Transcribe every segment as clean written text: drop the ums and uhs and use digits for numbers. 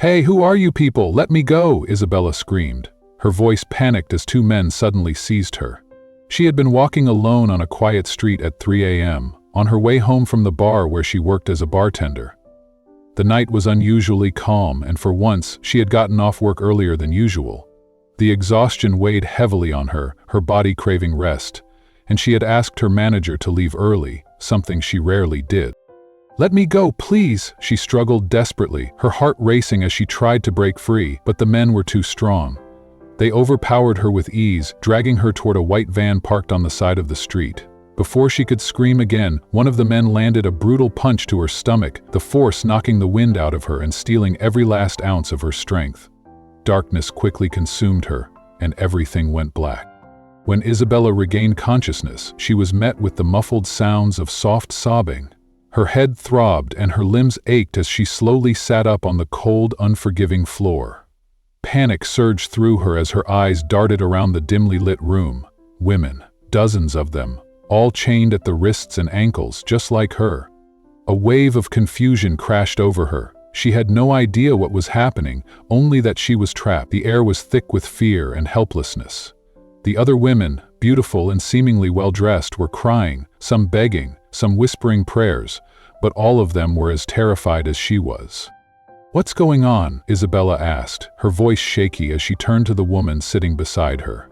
"Hey, who are you people? Let me go!" Isabella screamed. Her voice panicked as two men suddenly seized her. She had been walking alone on a quiet street at 3 a.m., on her way home from the bar where she worked as a bartender. The night was unusually calm, and for once she had gotten off work earlier than usual. The exhaustion weighed heavily on her body craving rest, and she had asked her manager to leave early, something she rarely did. "Let me go, please!" She struggled desperately, her heart racing as she tried to break free, but the men were too strong. They overpowered her with ease, dragging her toward a white van parked on the side of the street. Before she could scream again, one of the men landed a brutal punch to her stomach, the force knocking the wind out of her and stealing every last ounce of her strength. Darkness quickly consumed her, and everything went black. When Isabella regained consciousness, she was met with the muffled sounds of soft sobbing. Her head throbbed and her limbs ached as she slowly sat up on the cold, unforgiving floor. Panic surged through her as her eyes darted around the dimly lit room. Women, dozens of them, all chained at the wrists and ankles, just like her. A wave of confusion crashed over her. She had no idea what was happening, only that she was trapped. The air was thick with fear and helplessness. The other women, beautiful and seemingly well-dressed, were crying, some begging, some whispering prayers, but all of them were as terrified as she was. "What's going on?" Isabella asked, her voice shaky as she turned to the woman sitting beside her.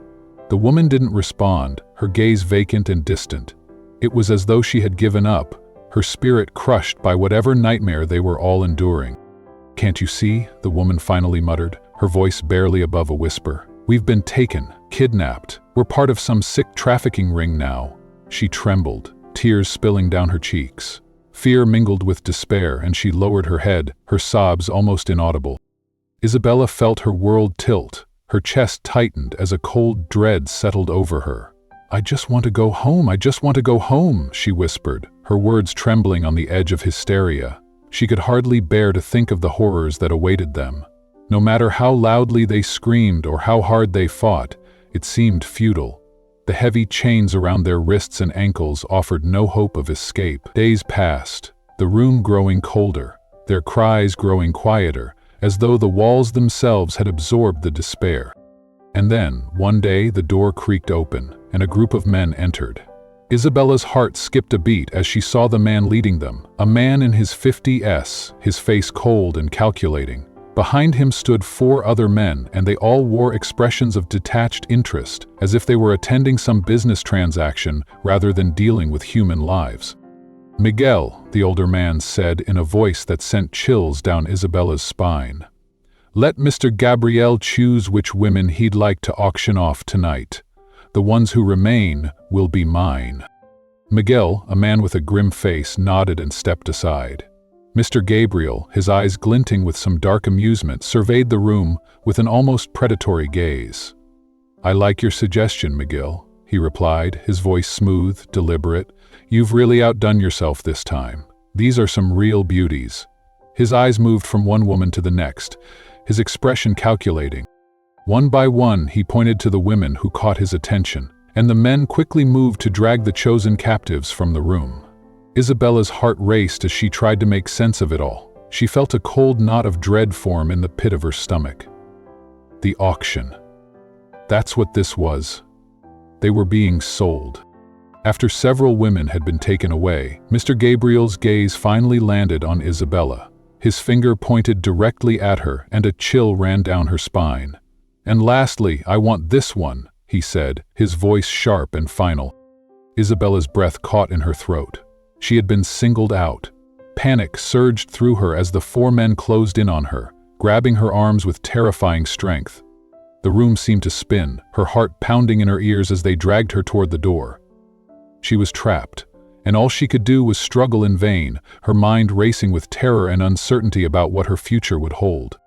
The woman didn't respond, her gaze vacant and distant. It was as though she had given up, her spirit crushed by whatever nightmare they were all enduring. "Can't you see?" the woman finally muttered, her voice barely above a whisper. "We've been taken, kidnapped. We're part of some sick trafficking ring now." She trembled, tears spilling down her cheeks. Fear mingled with despair, and she lowered her head, her sobs almost inaudible. Isabella felt her world tilt. Her chest tightened as a cold dread settled over her. "I just want to go home, I just want to go home," she whispered, her words trembling on the edge of hysteria. She could hardly bear to think of the horrors that awaited them. No matter how loudly they screamed or how hard they fought, it seemed futile. The heavy chains around their wrists and ankles offered no hope of escape. Days passed, the room growing colder, their cries growing quieter, as though the walls themselves had absorbed the despair. And then, one day, the door creaked open, and a group of men entered. Isabella's heart skipped a beat as she saw the man leading them, a man in his 50s, his face cold and calculating. Behind him stood 4 other men, and they all wore expressions of detached interest, as if they were attending some business transaction rather than dealing with human lives. "Miguel," the older man said in a voice that sent chills down Isabella's spine. "Let Mr. Gabriel choose which women he'd like to auction off tonight. The ones who remain will be mine." Miguel, a man with a grim face, nodded and stepped aside. Mr. Gabriel, his eyes glinting with some dark amusement, surveyed the room with an almost predatory gaze. "I like your suggestion, Miguel," he replied, his voice smooth, deliberate. "You've really outdone yourself this time. These are some real beauties." His eyes moved from one woman to the next, his expression calculating. One by one, he pointed to the women who caught his attention, and the men quickly moved to drag the chosen captives from the room. Isabella's heart raced as she tried to make sense of it all. She felt a cold knot of dread form in the pit of her stomach. The auction. That's what this was. They were being sold. After several women had been taken away, Mr. Gabriel's gaze finally landed on Isabella. His finger pointed directly at her, and a chill ran down her spine. "And lastly, I want this one," he said, his voice sharp and final. Isabella's breath caught in her throat. She had been singled out. Panic surged through her as the 4 men closed in on her, grabbing her arms with terrifying strength. The room seemed to spin, her heart pounding in her ears as they dragged her toward the door. She was trapped, and all she could do was struggle in vain, her mind racing with terror and uncertainty about what her future would hold.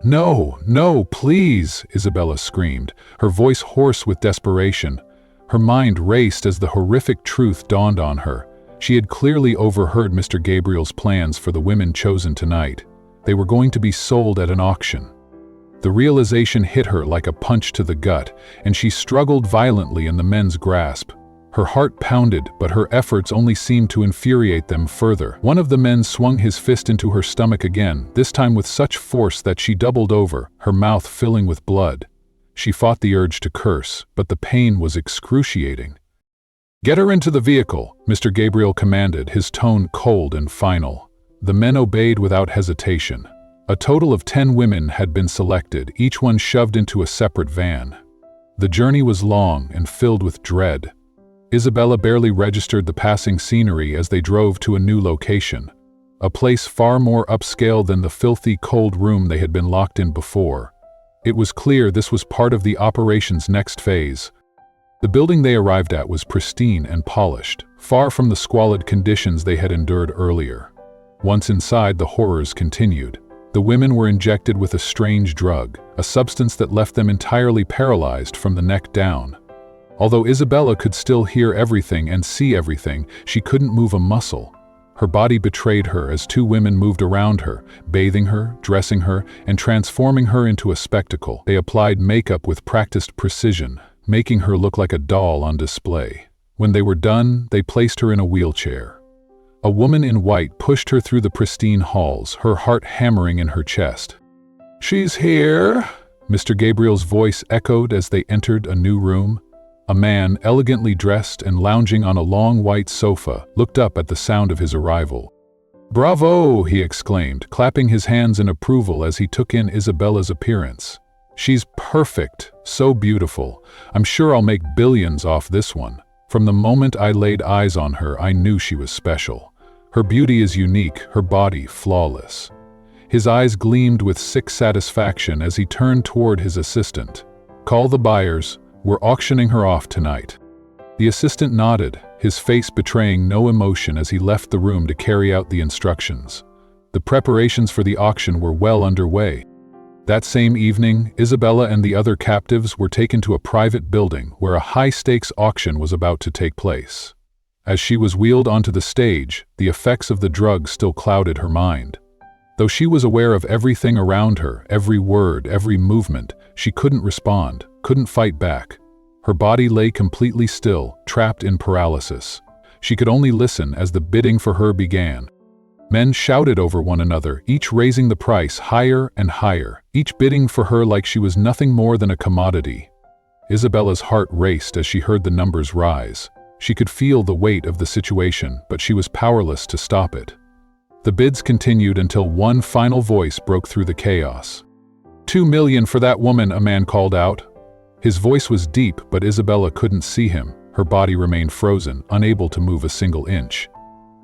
"No, no, please," Isabella screamed, her voice hoarse with desperation. Her mind raced as the horrific truth dawned on her. She had clearly overheard Mr. Gabriel's plans for the women chosen tonight. They were going to be sold at an auction. The realization hit her like a punch to the gut, and she struggled violently in the men's grasp. Her heart pounded, but her efforts only seemed to infuriate them further. One of the men swung his fist into her stomach again, this time with such force that she doubled over, her mouth filling with blood. She fought the urge to curse, but the pain was excruciating. "Get her into the vehicle," Mr. Gabriel commanded, his tone cold and final. The men obeyed without hesitation. A total of 10 women had been selected, each one shoved into a separate van. The journey was long and filled with dread. Isabella barely registered the passing scenery as they drove to a new location, a place far more upscale than the filthy, cold room they had been locked in before. It was clear this was part of the operation's next phase. The building they arrived at was pristine and polished, far from the squalid conditions they had endured earlier. Once inside, the horrors continued. The women were injected with a strange drug, a substance that left them entirely paralyzed from the neck down. Although Isabella could still hear everything and see everything, she couldn't move a muscle. Her body betrayed her as 2 women moved around her, bathing her, dressing her, and transforming her into a spectacle. They applied makeup with practiced precision, making her look like a doll on display. When they were done, they placed her in a wheelchair. A woman in white pushed her through the pristine halls, her heart hammering in her chest. "She's here," Mr. Gabriel's voice echoed as they entered a new room. A man, elegantly dressed and lounging on a long white sofa, looked up at the sound of his arrival. "Bravo!" he exclaimed, clapping his hands in approval as he took in Isabella's appearance. "She's perfect, so beautiful. I'm sure I'll make billions off this one. From the moment I laid eyes on her, I knew she was special. Her beauty is unique, her body flawless." His eyes gleamed with sick satisfaction as he turned toward his assistant. "Call the buyers. We're auctioning her off tonight." The assistant nodded, his face betraying no emotion as he left the room to carry out the instructions. The preparations for the auction were well underway. That same evening, Isabella and the other captives were taken to a private building where a high-stakes auction was about to take place. As she was wheeled onto the stage, the effects of the drug still clouded her mind. Though she was aware of everything around her, every word, every movement, she couldn't respond, couldn't fight back. Her body lay completely still, trapped in paralysis. She could only listen as the bidding for her began. Men shouted over one another, each raising the price higher and higher, each bidding for her like she was nothing more than a commodity. Isabella's heart raced as she heard the numbers rise. She could feel the weight of the situation, but she was powerless to stop it. The bids continued until one final voice broke through the chaos. "2 million for that woman," a man called out. His voice was deep, but Isabella couldn't see him. Her body remained frozen, unable to move a single inch.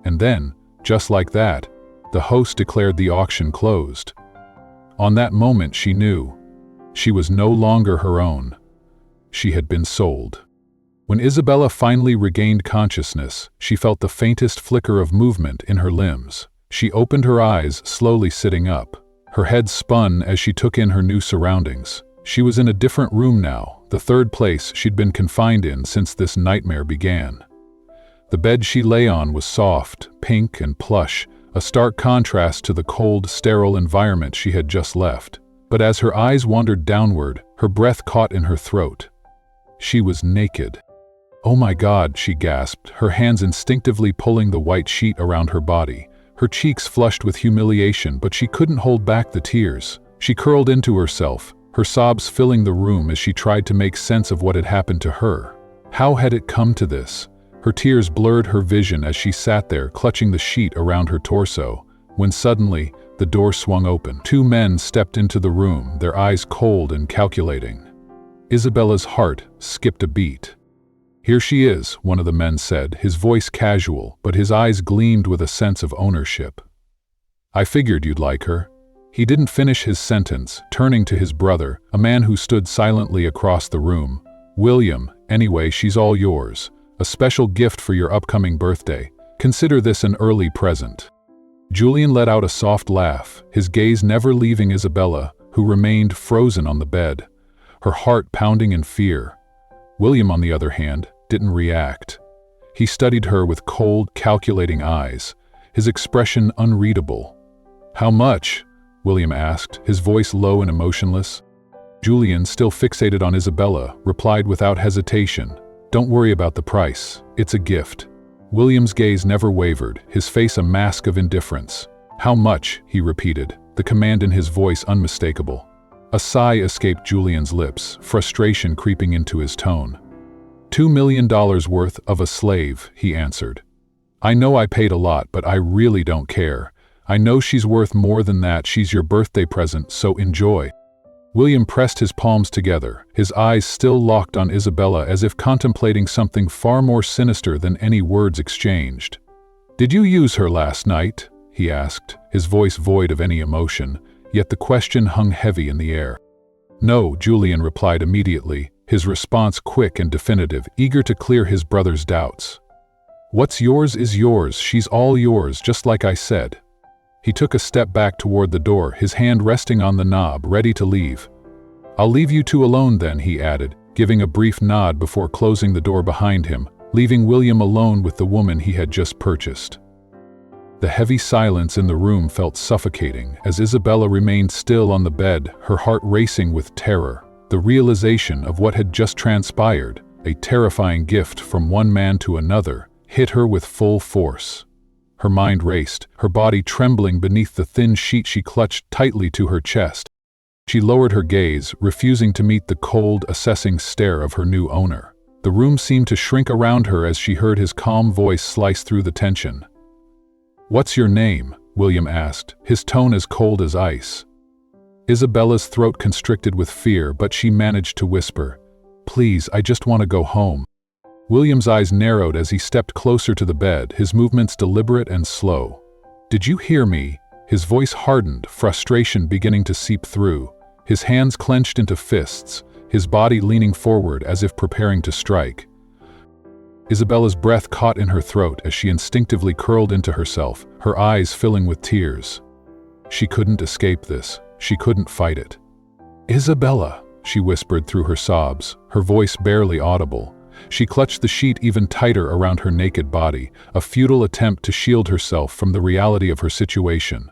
And then, just like that, the host declared the auction closed. On that moment she knew. She was no longer her own. She had been sold. When Isabella finally regained consciousness, she felt the faintest flicker of movement in her limbs. She opened her eyes, slowly sitting up. Her head spun as she took in her new surroundings. She was in a different room now, the 3rd place she'd been confined in since this nightmare began. The bed she lay on was soft, pink and plush, a stark contrast to the cold, sterile environment she had just left. But as her eyes wandered downward, her breath caught in her throat. She was naked. "Oh my God," she gasped, her hands instinctively pulling the white sheet around her body. Her cheeks flushed with humiliation, but she couldn't hold back the tears. She curled into herself, her sobs filling the room as she tried to make sense of what had happened to her. How had it come to this? Her tears blurred her vision as she sat there, clutching the sheet around her torso, when suddenly, the door swung open. 2 men stepped into the room, their eyes cold and calculating. Isabella's heart skipped a beat. "Here she is," one of the men said, his voice casual, but his eyes gleamed with a sense of ownership. "I figured you'd like her." He didn't finish his sentence, turning to his brother, a man who stood silently across the room. "William, anyway, she's all yours. A special gift for your upcoming birthday. Consider this an early present." Julian let out a soft laugh, his gaze never leaving Isabella, who remained frozen on the bed, her heart pounding in fear. William, on the other hand, didn't react. He studied her with cold, calculating eyes, his expression unreadable. "How much?" William asked, his voice low and emotionless. Julian, still fixated on Isabella, replied without hesitation, Don't worry about the price. It's a gift. William's gaze never wavered, his face a mask of indifference. How much? He repeated, the command in his voice unmistakable. A sigh escaped Julian's lips, frustration creeping into his tone. $2 million worth of a slave, he answered. I know I paid a lot, but I really don't care. I know she's worth more than that. She's your birthday present, so enjoy. William pressed his palms together, his eyes still locked on Isabella as if contemplating something far more sinister than any words exchanged. Did you use her last night? He asked, his voice void of any emotion, yet the question hung heavy in the air. No, Julian replied immediately, his response quick and definitive, eager to clear his brother's doubts. What's yours is yours, she's all yours, just like I said. He took a step back toward the door, his hand resting on the knob, ready to leave. I'll leave you two alone then, he added, giving a brief nod before closing the door behind him, leaving William alone with the woman he had just purchased. The heavy silence in the room felt suffocating as Isabella remained still on the bed, her heart racing with terror. The realization of what had just transpired, a terrifying gift from one man to another, hit her with full force. Her mind raced, her body trembling beneath the thin sheet she clutched tightly to her chest. She lowered her gaze, refusing to meet the cold, assessing stare of her new owner. The room seemed to shrink around her as she heard his calm voice slice through the tension. What's your name? William asked, his tone as cold as ice. Isabella's throat constricted with fear, but she managed to whisper, Please, I just want to go home. William's eyes narrowed as he stepped closer to the bed, his movements deliberate and slow. Did you hear me? His voice hardened, frustration beginning to seep through. His hands clenched into fists, his body leaning forward as if preparing to strike. Isabella's breath caught in her throat as she instinctively curled into herself, her eyes filling with tears. She couldn't escape this. She couldn't fight it. Isabella, she whispered through her sobs, her voice barely audible. She clutched the sheet even tighter around her naked body, a futile attempt to shield herself from the reality of her situation.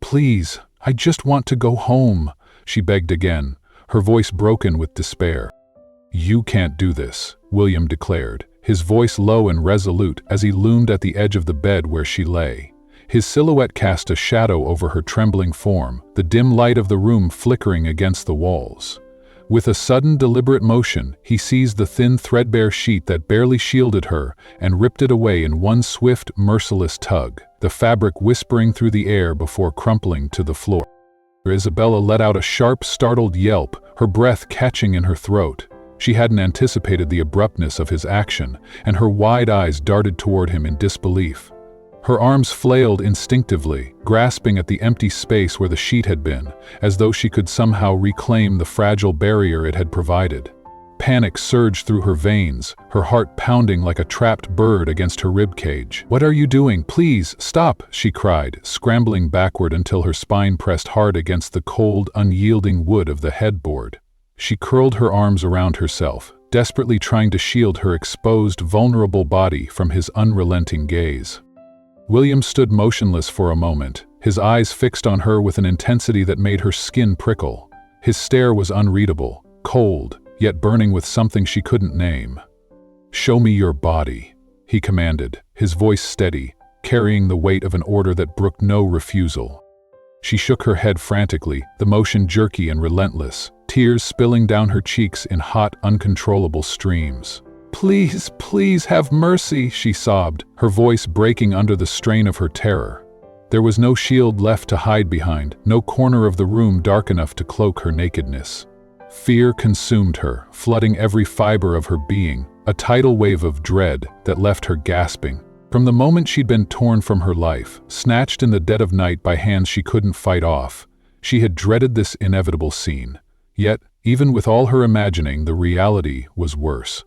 Please, I just want to go home, she begged again, her voice broken with despair. You can't do this, William declared, his voice low and resolute as he loomed at the edge of the bed where she lay. His silhouette cast a shadow over her trembling form, the dim light of the room flickering against the walls. With a sudden, deliberate motion, he seized the thin, threadbare sheet that barely shielded her and ripped it away in one swift, merciless tug, the fabric whispering through the air before crumpling to the floor. Isabella let out a sharp, startled yelp, her breath catching in her throat. She hadn't anticipated the abruptness of his action, and her wide eyes darted toward him in disbelief. Her arms flailed instinctively, grasping at the empty space where the sheet had been, as though she could somehow reclaim the fragile barrier it had provided. Panic surged through her veins, her heart pounding like a trapped bird against her ribcage. What are you doing? Please, stop, she cried, scrambling backward until her spine pressed hard against the cold, unyielding wood of the headboard. She curled her arms around herself, desperately trying to shield her exposed, vulnerable body from his unrelenting gaze. William stood motionless for a moment, his eyes fixed on her with an intensity that made her skin prickle. His stare was unreadable, cold, yet burning with something she couldn't name. Show me your body, he commanded, his voice steady, carrying the weight of an order that brooked no refusal. She shook her head frantically, the motion jerky and relentless, tears spilling down her cheeks in hot, uncontrollable streams. Please, please have mercy, she sobbed, her voice breaking under the strain of her terror. There was no shield left to hide behind, no corner of the room dark enough to cloak her nakedness. Fear consumed her, flooding every fiber of her being, a tidal wave of dread that left her gasping. From the moment she'd been torn from her life, snatched in the dead of night by hands she couldn't fight off, she had dreaded this inevitable scene. Yet, even with all her imagining, the reality was worse.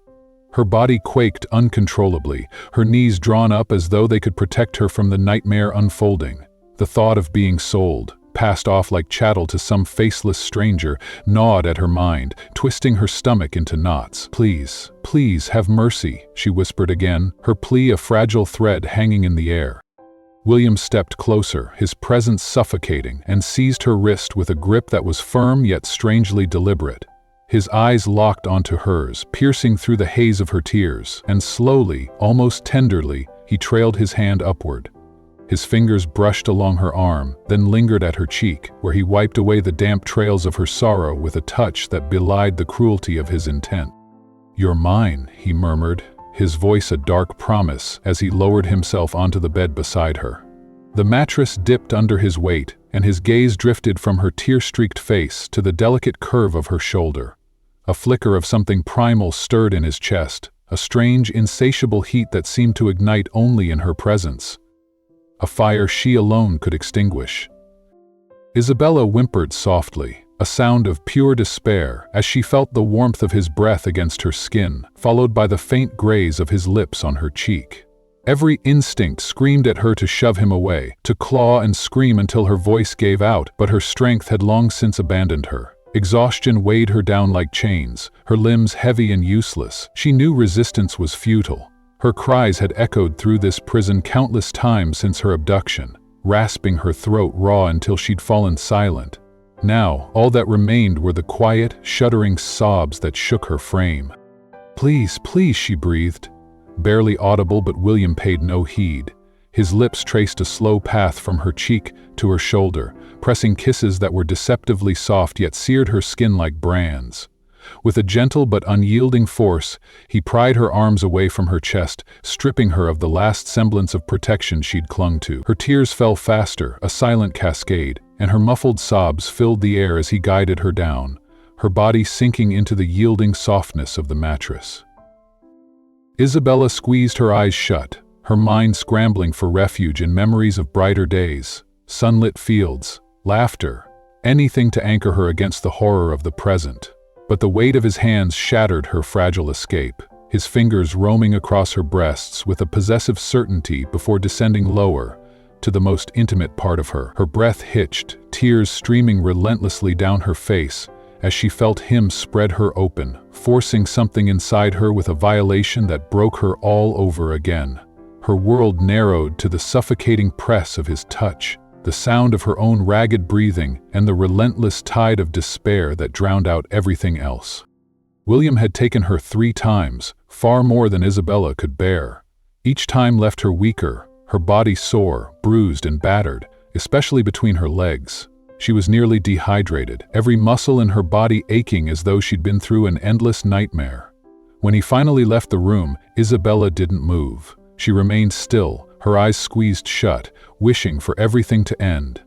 Her body quaked uncontrollably, her knees drawn up as though they could protect her from the nightmare unfolding. The thought of being sold, passed off like chattel to some faceless stranger, gnawed at her mind, twisting her stomach into knots. Please, please have mercy, she whispered again, her plea a fragile thread hanging in the air. William stepped closer, his presence suffocating, and seized her wrist with a grip that was firm yet strangely deliberate. His eyes locked onto hers, piercing through the haze of her tears, and slowly, almost tenderly, he trailed his hand upward. His fingers brushed along her arm, then lingered at her cheek, where he wiped away the damp trails of her sorrow with a touch that belied the cruelty of his intent. "You're mine," he murmured, his voice a dark promise as he lowered himself onto the bed beside her. The mattress dipped under his weight, and his gaze drifted from her tear-streaked face to the delicate curve of her shoulder. A flicker of something primal stirred in his chest, a strange, insatiable heat that seemed to ignite only in her presence. A fire she alone could extinguish. Isabella whimpered softly, a sound of pure despair, as she felt the warmth of his breath against her skin, followed by the faint graze of his lips on her cheek. Every instinct screamed at her to shove him away, to claw and scream until her voice gave out, but her strength had long since abandoned her. Exhaustion weighed her down like chains, her limbs heavy and useless. She knew resistance was futile. Her cries had echoed through this prison countless times since her abduction, rasping her throat raw until she'd fallen silent. Now, all that remained were the quiet, shuddering sobs that shook her frame. "Please, please," she breathed. Barely audible, but William paid no heed. His lips traced a slow path from her cheek to her shoulder, pressing kisses that were deceptively soft yet seared her skin like brands. With a gentle but unyielding force, he pried her arms away from her chest, stripping her of the last semblance of protection she'd clung to. Her tears fell faster, a silent cascade, and her muffled sobs filled the air as he guided her down, her body sinking into the yielding softness of the mattress. Isabella squeezed her eyes shut, her mind scrambling for refuge in memories of brighter days, sunlit fields, laughter, anything to anchor her against the horror of the present. But the weight of his hands shattered her fragile escape, his fingers roaming across her breasts with a possessive certainty before descending lower, to the most intimate part of her. Her breath hitched, tears streaming relentlessly down her face, as she felt him spread her open, forcing something inside her with a violation that broke her all over again. Her world narrowed to the suffocating press of his touch, the sound of her own ragged breathing, and the relentless tide of despair that drowned out everything else. William had taken her 3 times, far more than Isabella could bear. Each time left her weaker, her body sore, bruised and battered, especially between her legs. She was nearly dehydrated, every muscle in her body aching as though she'd been through an endless nightmare. When he finally left the room, Isabella didn't move. She remained still, her eyes squeezed shut, wishing for everything to end.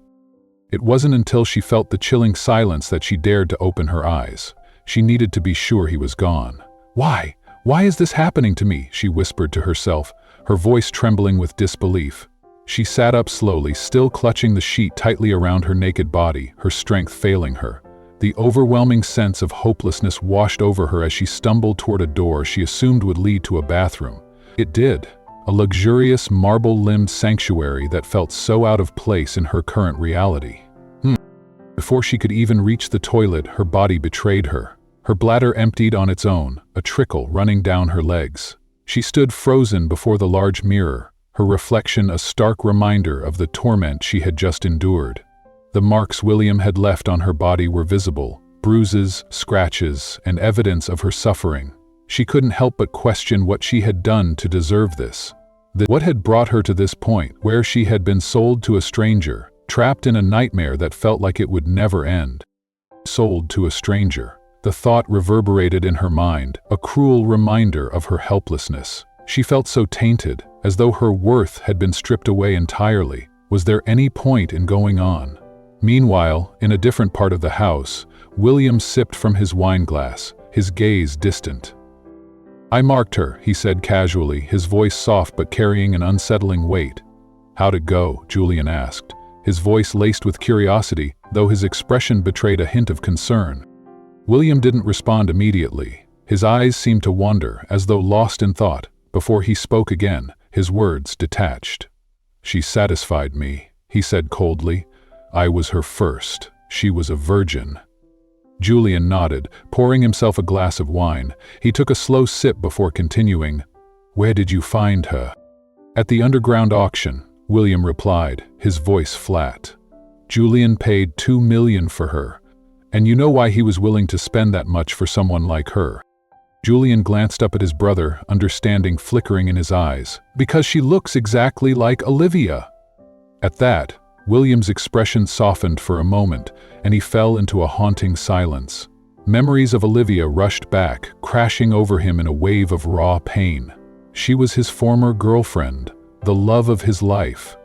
It wasn't until she felt the chilling silence that she dared to open her eyes. She needed to be sure he was gone. "Why? Why is this happening to me?" she whispered to herself, her voice trembling with disbelief. She sat up slowly, still clutching the sheet tightly around her naked body, her strength failing her. The overwhelming sense of hopelessness washed over her as she stumbled toward a door she assumed would lead to a bathroom. It did. A luxurious, marble-limbed sanctuary that felt so out of place in her current reality. Before she could even reach the toilet, her body betrayed her. Her bladder emptied on its own, a trickle running down her legs. She stood frozen before the large mirror, her reflection a stark reminder of the torment she had just endured. The marks William had left on her body were visible, bruises, scratches, and evidence of her suffering. She couldn't help but question what she had done to deserve this. What had brought her to this point, where she had been sold to a stranger, trapped in a nightmare that felt like it would never end. Sold to a stranger. The thought reverberated in her mind, a cruel reminder of her helplessness. She felt so tainted, as though her worth had been stripped away entirely. Was there any point in going on? Meanwhile, in a different part of the house, William sipped from his wine glass, his gaze distant. "I marked her," he said casually, his voice soft but carrying an unsettling weight. "How'd it go?" Julian asked, his voice laced with curiosity, though his expression betrayed a hint of concern. William didn't respond immediately. His eyes seemed to wander, as though lost in thought. Before he spoke again, his words detached. "She satisfied me," he said coldly. "I was her first. She was a virgin." Julian nodded, pouring himself a glass of wine. He took a slow sip before continuing. "Where did you find her?" "At the underground auction," William replied, his voice flat. "Julian paid $2 million for her. And you know why he was willing to spend that much for someone like her. Julian glanced up at his brother, understanding flickering in his eyes. Because she looks exactly like Olivia. At that, William's expression softened for a moment, and he fell into a haunting silence. Memories of Olivia rushed back, crashing over him in a wave of raw pain. She was his former girlfriend, the love of his life.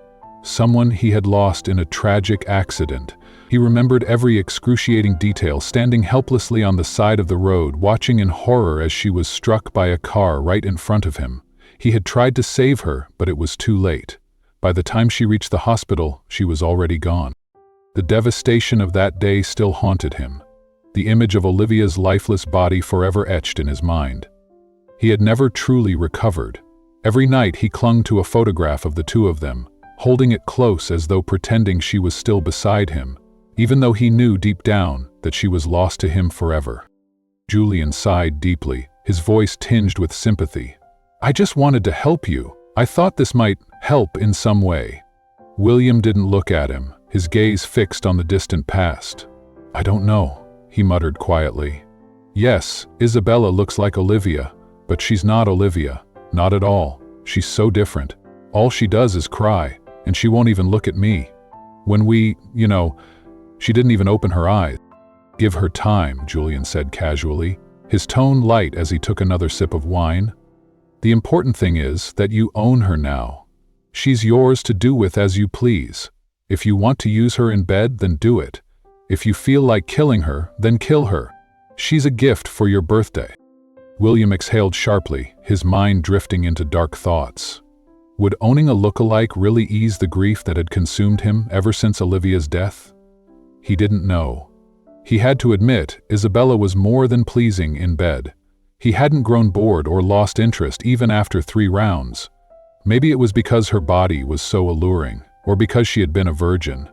Someone he had lost in a tragic accident. He remembered every excruciating detail, standing helplessly on the side of the road, watching in horror as she was struck by a car right in front of him. He had tried to save her, but it was too late. By the time she reached the hospital, she was already gone. The devastation of that day still haunted him, the image of Olivia's lifeless body forever etched in his mind. He had never truly recovered. Every night he clung to a photograph of the two of them, holding it close as though pretending she was still beside him, even though he knew deep down that she was lost to him forever. Julian sighed deeply, his voice tinged with sympathy. "I just wanted to help you. I thought this might help in some way." William didn't look at him, his gaze fixed on the distant past. "I don't know," he muttered quietly. "Yes, Isabella looks like Olivia, but she's not Olivia. Not at all. She's so different. All she does is cry, and she won't even look at me. When she didn't even open her eyes." "Give her time," Julian said casually, his tone light as he took another sip of wine. "The important thing is that you own her now. She's yours to do with as you please. If you want to use her in bed, then do it. If you feel like killing her, then kill her. She's a gift for your birthday." William exhaled sharply, his mind drifting into dark thoughts. Would owning a look-alike really ease the grief that had consumed him ever since Olivia's death? He didn't know. He had to admit, Isabella was more than pleasing in bed. He hadn't grown bored or lost interest even after 3 rounds. Maybe it was because her body was so alluring, or because she had been a virgin.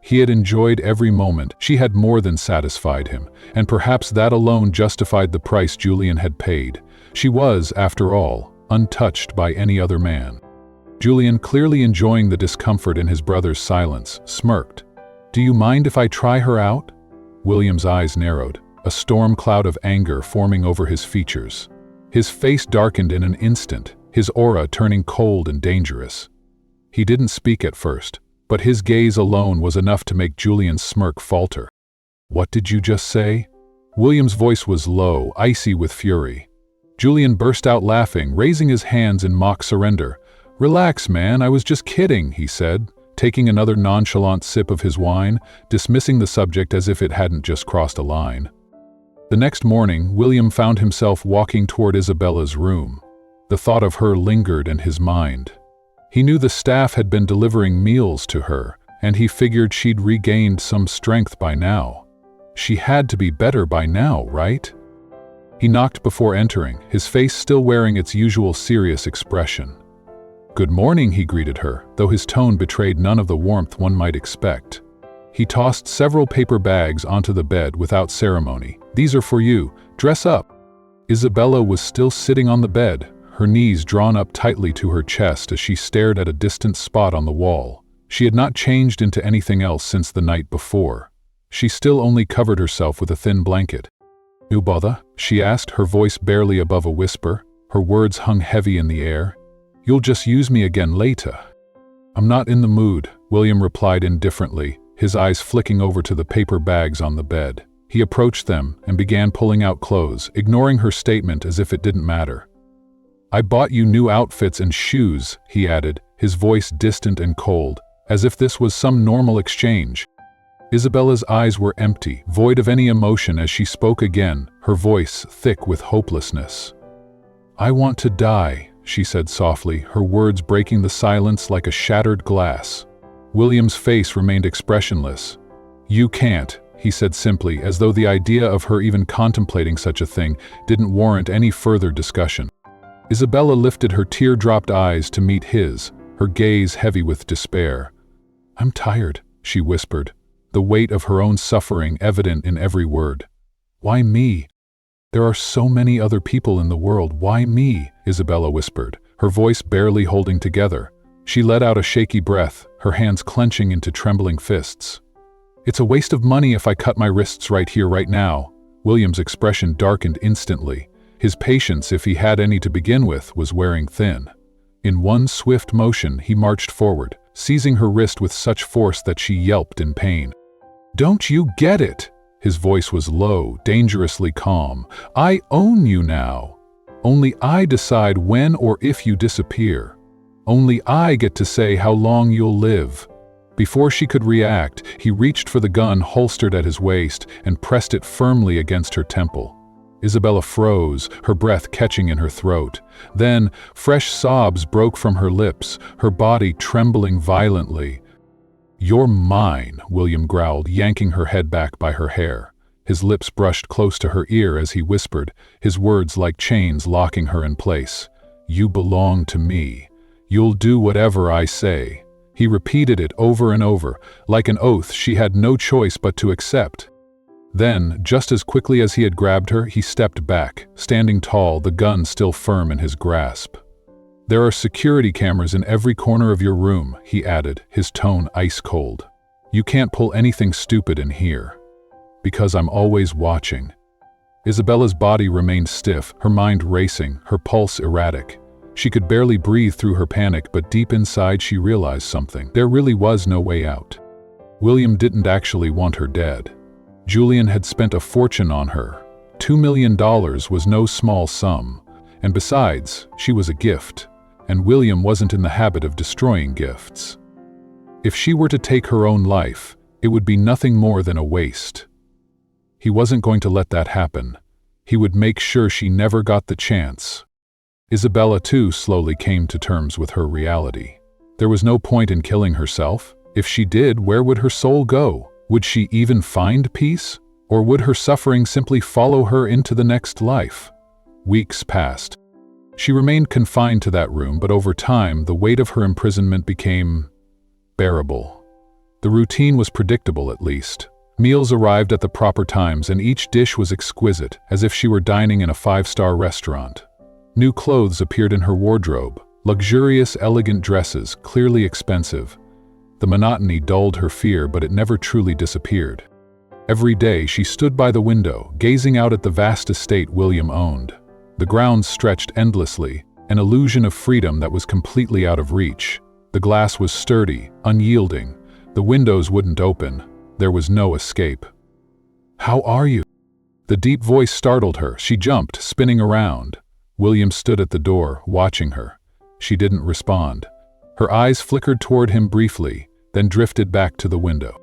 He had enjoyed every moment. She had more than satisfied him, and perhaps that alone justified the price Julian had paid. She was, after all, untouched by any other man. Julian, clearly enjoying the discomfort in his brother's silence, smirked. "Do you mind if I try her out?" William's eyes narrowed, a storm cloud of anger forming over his features. His face darkened in an instant, his aura turning cold and dangerous. He didn't speak at first, but his gaze alone was enough to make Julian's smirk falter. "What did you just say?" William's voice was low, icy with fury. Julian burst out laughing, raising his hands in mock surrender. "Relax, man, I was just kidding," he said, taking another nonchalant sip of his wine, dismissing the subject as if it hadn't just crossed a line. The next morning, William found himself walking toward Isabella's room. The thought of her lingered in his mind. He knew the staff had been delivering meals to her, and he figured she'd regained some strength by now. She had to be better by now, right? He knocked before entering, his face still wearing its usual serious expression. "Good morning," he greeted her, though his tone betrayed none of the warmth one might expect. He tossed several paper bags onto the bed without ceremony. "These are for you. Dress up." Isabella was still sitting on the bed, her knees drawn up tightly to her chest as she stared at a distant spot on the wall. She had not changed into anything else since the night before. She still only covered herself with a thin blanket. "No bother?" she asked, her voice barely above a whisper. Her words hung heavy in the air. "You'll just use me again later." "I'm not in the mood," William replied indifferently, his eyes flicking over to the paper bags on the bed. He approached them and began pulling out clothes, ignoring her statement as if it didn't matter. "I bought you new outfits and shoes," he added, his voice distant and cold, as if this was some normal exchange. Isabella's eyes were empty, void of any emotion as she spoke again, her voice thick with hopelessness. "I want to die," she said softly, her words breaking the silence like a shattered glass. William's face remained expressionless. "You can't," he said simply, as though the idea of her even contemplating such a thing didn't warrant any further discussion. Isabella lifted her tear-dropped eyes to meet his, her gaze heavy with despair. "I'm tired," she whispered, the weight of her own suffering evident in every word. "Why me? There are so many other people in the world. Why me?" Isabella whispered, her voice barely holding together. She let out a shaky breath, her hands clenching into trembling fists. It's a waste of money if I cut my wrists right here, right now. William's expression darkened instantly. His patience, if he had any to begin with, was wearing thin. In one swift motion, he marched forward, seizing her wrist with such force that she yelped in pain. "Don't you get it?" His voice was low, dangerously calm. "I own you now. Only I decide when or if you disappear. Only I get to say how long you'll live." Before she could react, he reached for the gun holstered at his waist and pressed it firmly against her temple. Isabella froze, her breath catching in her throat. Then, fresh sobs broke from her lips, her body trembling violently. "You're mine," William growled, yanking her head back by her hair. His lips brushed close to her ear as he whispered, his words like chains locking her in place. "You belong to me. You'll do whatever I say." He repeated it over and over, like an oath she had no choice but to accept. Then, just as quickly as he had grabbed her, he stepped back, standing tall, the gun still firm in his grasp. "There are security cameras in every corner of your room," he added, his tone ice-cold. "You can't pull anything stupid in here. Because I'm always watching." Isabella's body remained stiff, her mind racing, her pulse erratic. She could barely breathe through her panic, but deep inside she realized something. There really was no way out. William didn't actually want her dead. Julian had spent a fortune on her. $2 million was no small sum. And besides, she was a gift. And William wasn't in the habit of destroying gifts. If she were to take her own life, it would be nothing more than a waste. He wasn't going to let that happen. He would make sure she never got the chance. Isabella, too, slowly came to terms with her reality. There was no point in killing herself. If she did, where would her soul go? Would she even find peace? Or would her suffering simply follow her into the next life? Weeks passed. She remained confined to that room, but over time, the weight of her imprisonment became bearable. The routine was predictable, at least. Meals arrived at the proper times, and each dish was exquisite, as if she were dining in a five-star restaurant. New clothes appeared in her wardrobe, luxurious, elegant dresses, clearly expensive. The monotony dulled her fear, but it never truly disappeared. Every day she stood by the window, gazing out at the vast estate William owned. The grounds stretched endlessly, an illusion of freedom that was completely out of reach. The glass was sturdy, unyielding. The windows wouldn't open. There was no escape. "How are you?" The deep voice startled her. She jumped, spinning around. William stood at the door, watching her. She didn't respond. Her eyes flickered toward him briefly, then drifted back to the window.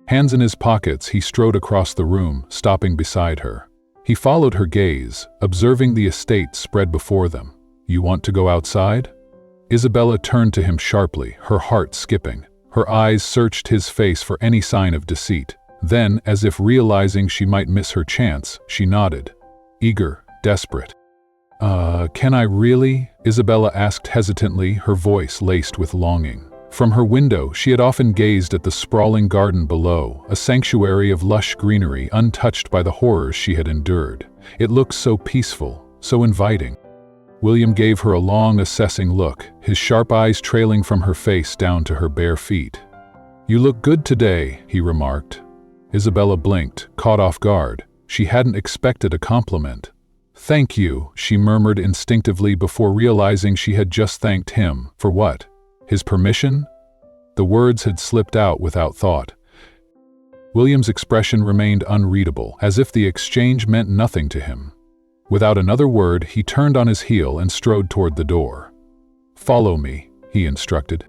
Hands in his pockets, he strode across the room, stopping beside her. He followed her gaze, observing the estate spread before them. "You want to go outside?" Isabella turned to him sharply, her heart skipping. Her eyes searched his face for any sign of deceit. Then, as if realizing she might miss her chance, she nodded. Eager, desperate. Can I really?" Isabella asked hesitantly, her voice laced with longing. From her window, she had often gazed at the sprawling garden below, a sanctuary of lush greenery untouched by the horrors she had endured. It looked so peaceful, so inviting. William gave her a long, assessing look, his sharp eyes trailing from her face down to her bare feet. "You look good today," he remarked. Isabella blinked, caught off guard. She hadn't expected a compliment. "Thank you," she murmured instinctively before realizing she had just thanked him. For what? His permission? The words had slipped out without thought. William's expression remained unreadable, as if the exchange meant nothing to him. Without another word, he turned on his heel and strode toward the door. "Follow me," he instructed.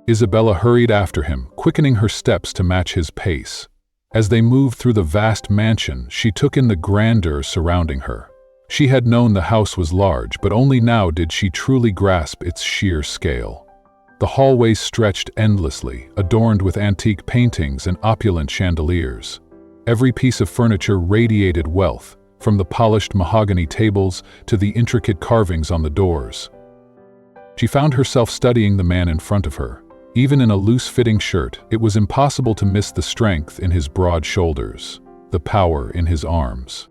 Isabella hurried after him, quickening her steps to match his pace. As they moved through the vast mansion, she took in the grandeur surrounding her. She had known the house was large, but only now did she truly grasp its sheer scale. The hallways stretched endlessly, adorned with antique paintings and opulent chandeliers. Every piece of furniture radiated wealth, from the polished mahogany tables to the intricate carvings on the doors. She found herself studying the man in front of her. Even in a loose-fitting shirt, it was impossible to miss the strength in his broad shoulders, the power in his arms.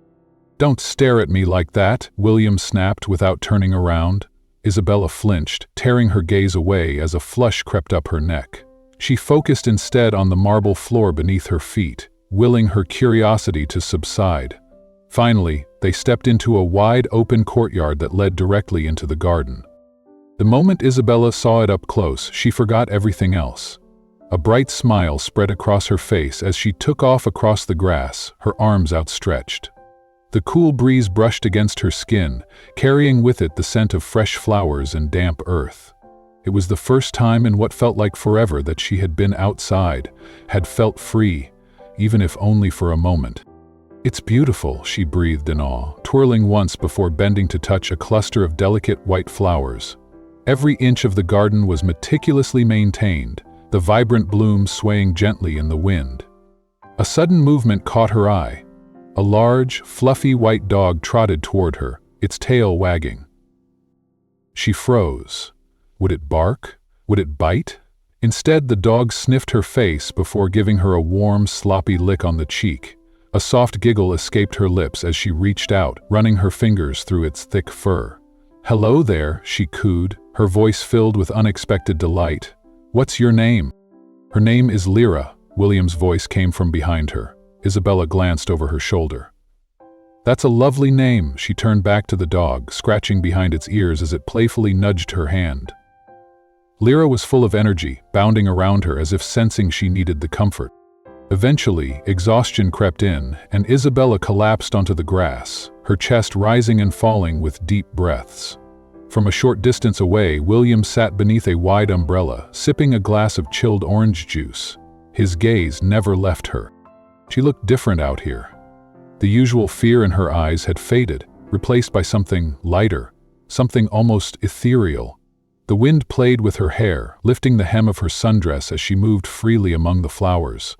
"Don't stare at me like that," William snapped without turning around. Isabella flinched, tearing her gaze away as a flush crept up her neck. She focused instead on the marble floor beneath her feet, willing her curiosity to subside. Finally, they stepped into a wide open courtyard that led directly into the garden. The moment Isabella saw it up close, she forgot everything else. A bright smile spread across her face as she took off across the grass, her arms outstretched. The cool breeze brushed against her skin, carrying with it the scent of fresh flowers and damp earth. It was the first time in what felt like forever that she had been outside, had felt free, even if only for a moment. "It's beautiful," she breathed in awe, twirling once before bending to touch a cluster of delicate white flowers. Every inch of the garden was meticulously maintained, the vibrant blooms swaying gently in the wind. A sudden movement caught her eye. A large, fluffy white dog trotted toward her, its tail wagging. She froze. Would it bark? Would it bite? Instead, the dog sniffed her face before giving her a warm, sloppy lick on the cheek. A soft giggle escaped her lips as she reached out, running her fingers through its thick fur. "Hello there," she cooed, her voice filled with unexpected delight. "What's your name?" "Her name is Lyra," William's voice came from behind her. Isabella glanced over her shoulder. "That's a lovely name," she turned back to the dog, scratching behind its ears as it playfully nudged her hand. Lyra was full of energy, bounding around her as if sensing she needed the comfort. Eventually, exhaustion crept in, and Isabella collapsed onto the grass, her chest rising and falling with deep breaths. From a short distance away, William sat beneath a wide umbrella, sipping a glass of chilled orange juice. His gaze never left her. She looked different out here. The usual fear in her eyes had faded, replaced by something lighter, something almost ethereal. The wind played with her hair, lifting the hem of her sundress as she moved freely among the flowers.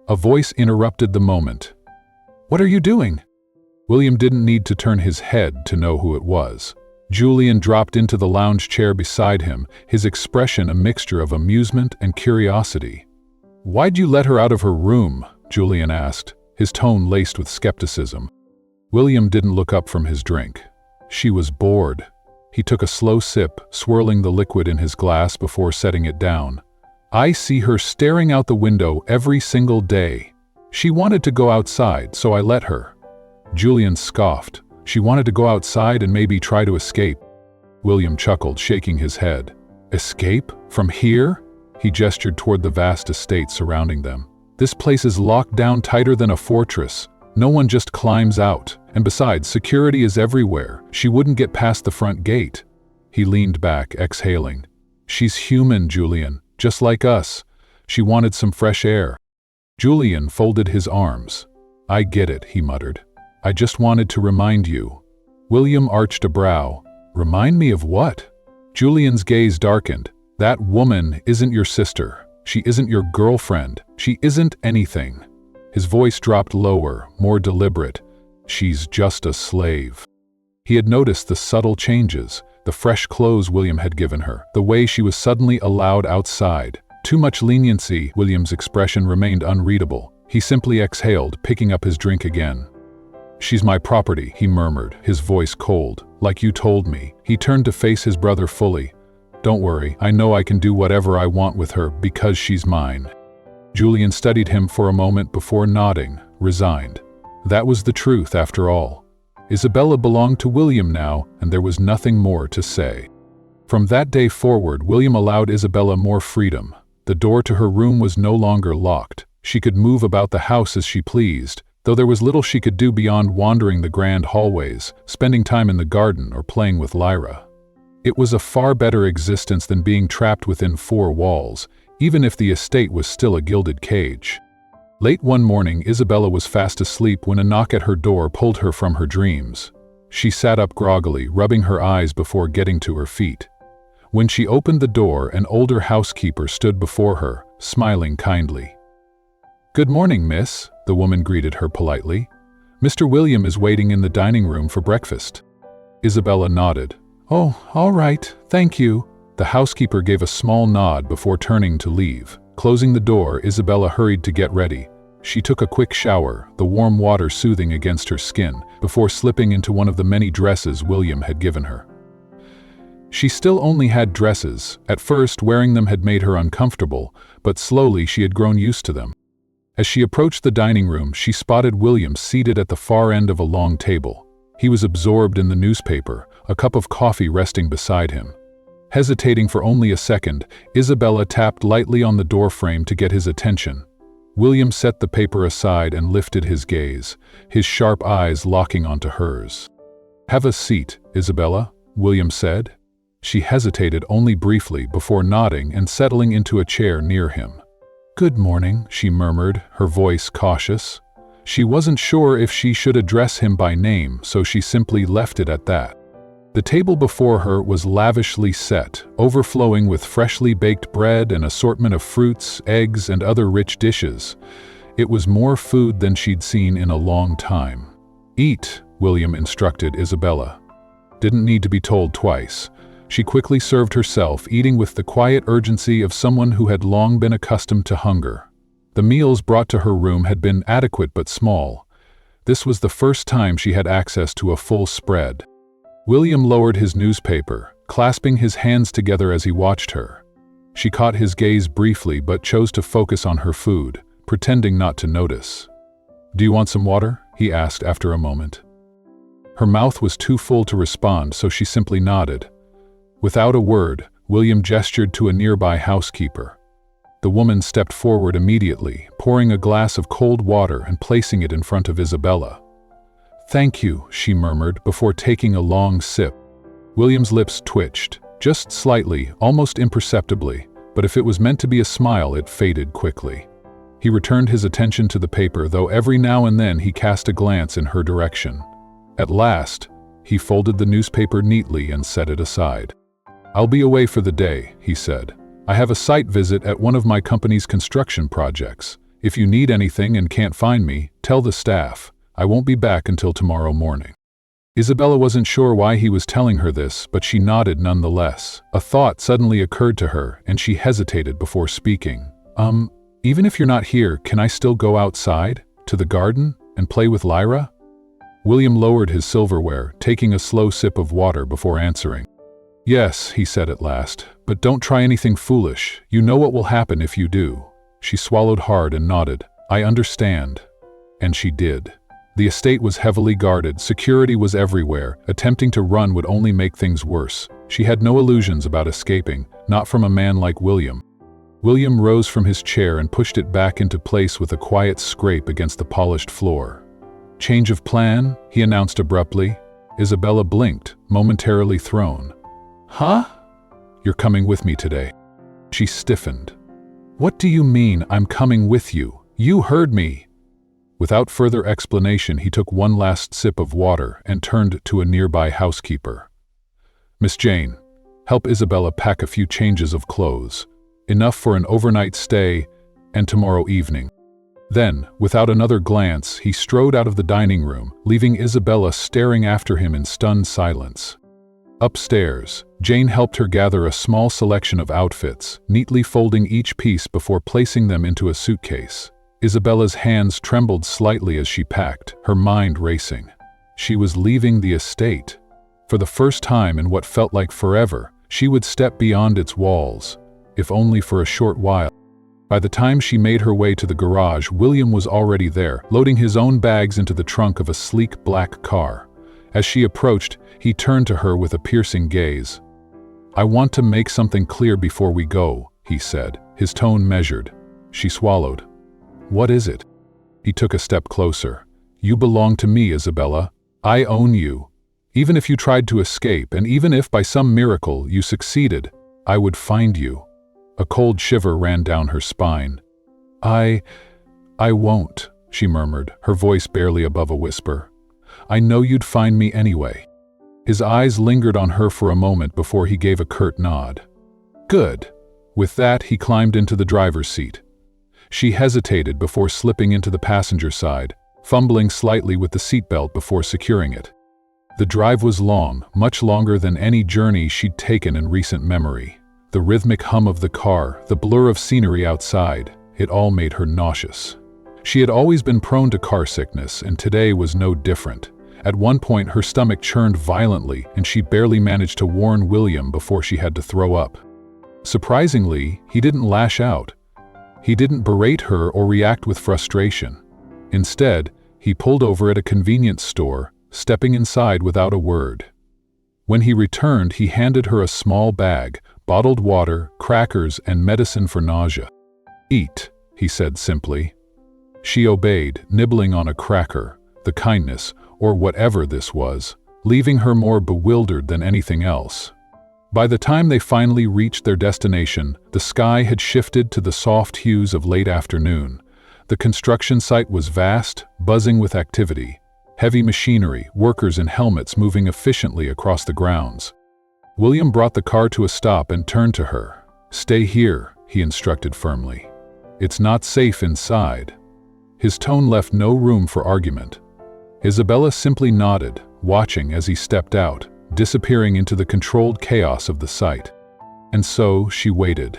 A voice interrupted the moment. "What are you doing?" William didn't need to turn his head to know who it was. Julian dropped into the lounge chair beside him, his expression a mixture of amusement and curiosity. "Why'd you let her out of her room?" Julian asked, his tone laced with skepticism. William didn't look up from his drink. She was bored. He took a slow sip, swirling the liquid in his glass before setting it down. "I see her staring out the window every single day. She wanted to go outside, so I let her." Julian scoffed. "She wanted to go outside and maybe try to escape." William chuckled, shaking his head. "Escape? From here?" He gestured toward the vast estate surrounding them. "This place is locked down tighter than a fortress. No one just climbs out. And besides, security is everywhere. She wouldn't get past the front gate." He leaned back, exhaling. "She's human, Julian, just like us. She wanted some fresh air." Julian folded his arms. "I get it," he muttered. "I just wanted to remind you." William arched a brow. "Remind me of what?" Julian's gaze darkened. "That woman isn't your sister. She isn't your girlfriend. She isn't anything." His voice dropped lower, more deliberate. "She's just a slave." He had noticed the subtle changes, the fresh clothes William had given her, the way she was suddenly allowed outside. Too much leniency. William's expression remained unreadable. He simply exhaled, picking up his drink again. "She's my property," he murmured, his voice cold. "Like you told me." He turned to face his brother fully. "Don't worry, I know I can do whatever I want with her because she's mine." Julian studied him for a moment before nodding, resigned. That was the truth, after all. Isabella belonged to William now, and there was nothing more to say. From that day forward, William allowed Isabella more freedom. The door to her room was no longer locked. She could move about the house as she pleased, though there was little she could do beyond wandering the grand hallways, spending time in the garden, or playing with Lyra. It was a far better existence than being trapped within four walls, even if the estate was still a gilded cage. Late one morning, Isabella was fast asleep when a knock at her door pulled her from her dreams. She sat up groggily, rubbing her eyes before getting to her feet. When she opened the door, an older housekeeper stood before her, smiling kindly. "Good morning, miss," the woman greeted her politely. "Mr. William is waiting in the dining room for breakfast." Isabella nodded. "Oh, all right, thank you." The housekeeper gave a small nod before turning to leave. Closing the door, Isabella hurried to get ready. She took a quick shower, the warm water soothing against her skin, before slipping into one of the many dresses William had given her. She still only had dresses. At first, wearing them had made her uncomfortable, but slowly she had grown used to them. As she approached the dining room, she spotted William seated at the far end of a long table. He was absorbed in the newspaper, a cup of coffee resting beside him. Hesitating for only a second, Isabella tapped lightly on the doorframe to get his attention. William set the paper aside and lifted his gaze, his sharp eyes locking onto hers. "Have a seat, Isabella," William said. She hesitated only briefly before nodding and settling into a chair near him. "Good morning," she murmured, her voice cautious. She wasn't sure if she should address him by name, so she simply left it at that. The table before her was lavishly set, overflowing with freshly baked bread, an assortment of fruits, eggs, and other rich dishes. It was more food than she'd seen in a long time. "Eat," William instructed Isabella. Didn't need to be told twice. She quickly served herself, eating with the quiet urgency of someone who had long been accustomed to hunger. The meals brought to her room had been adequate but small. This was the first time she had access to a full spread. William lowered his newspaper, clasping his hands together as he watched her. She caught his gaze briefly but chose to focus on her food, pretending not to notice. "Do you want some water?" he asked after a moment. Her mouth was too full to respond, so she simply nodded. Without a word, William gestured to a nearby housekeeper. The woman stepped forward immediately, pouring a glass of cold water and placing it in front of Isabella. "Thank you," she murmured before taking a long sip. William's lips twitched, just slightly, almost imperceptibly, but if it was meant to be a smile, it faded quickly. He returned his attention to the paper, though every now and then he cast a glance in her direction. At last, he folded the newspaper neatly and set it aside. "I'll be away for the day," he said. "I have a site visit at one of my company's construction projects. If you need anything and can't find me, tell the staff. I won't be back until tomorrow morning." Isabella wasn't sure why he was telling her this, but she nodded nonetheless. A thought suddenly occurred to her, and she hesitated before speaking. Even if you're not here, can I still go outside, to the garden, and play with Lyra?" William lowered his silverware, taking a slow sip of water before answering. "Yes," he said at last, "but don't try anything foolish. You know what will happen if you do." She swallowed hard and nodded. "I understand." And she did. The estate was heavily guarded, security was everywhere. Attempting to run would only make things worse. She had no illusions about escaping, not from a man like William. William rose from his chair and pushed it back into place with a quiet scrape against the polished floor. "Change of plan?" he announced abruptly. Isabella blinked, momentarily thrown. "Huh? You're coming with me today." She stiffened. "What do you mean, I'm coming with you? You heard me." Without further explanation, he took one last sip of water and turned to a nearby housekeeper. "Miss Jane, help Isabella pack a few changes of clothes. Enough for an overnight stay and tomorrow evening." Then, without another glance, he strode out of the dining room, leaving Isabella staring after him in stunned silence. Upstairs, Jane helped her gather a small selection of outfits, neatly folding each piece before placing them into a suitcase. Isabella's hands trembled slightly as she packed, her mind racing. She was leaving the estate. For the first time in what felt like forever, she would step beyond its walls, if only for a short while. By the time she made her way to the garage, William was already there, loading his own bags into the trunk of a sleek black car. As she approached, he turned to her with a piercing gaze. "I want to make something clear before we go," he said, his tone measured. She swallowed. "What is it?" He took a step closer. "You belong to me, Isabella. I own you. Even if you tried to escape, and even if by some miracle you succeeded, I would find you." A cold shiver ran down her spine. I won't," she murmured, her voice barely above a whisper. "I know you'd find me anyway." His eyes lingered on her for a moment before he gave a curt nod. "Good." With that, he climbed into the driver's seat. She hesitated before slipping into the passenger side, fumbling slightly with the seatbelt before securing it. The drive was long, much longer than any journey she'd taken in recent memory. The rhythmic hum of the car, the blur of scenery outside, it all made her nauseous. She had always been prone to car sickness, and today was no different. At one point, her stomach churned violently, and she barely managed to warn William before she had to throw up. Surprisingly, he didn't lash out. He didn't berate her or react with frustration. Instead, he pulled over at a convenience store, stepping inside without a word. When he returned, he handed her a small bag, bottled water, crackers, and medicine for nausea. "Eat," he said simply. She obeyed, nibbling on a cracker, the kindness, or whatever this was, leaving her more bewildered than anything else. By the time they finally reached their destination, the sky had shifted to the soft hues of late afternoon. The construction site was vast, buzzing with activity. Heavy machinery, workers in helmets moving efficiently across the grounds. William brought the car to a stop and turned to her. "Stay here," he instructed firmly. "It's not safe inside." His tone left no room for argument. Isabella simply nodded, watching as he stepped out, disappearing into the controlled chaos of the site. And so she waited.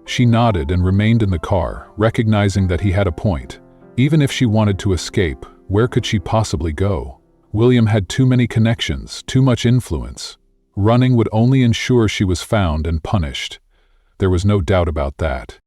She nodded and remained in the car, recognizing that he had a point. Even if she wanted to escape, where could she possibly go? William had too many connections, too much influence. Running would only ensure she was found and punished. There was no doubt about that.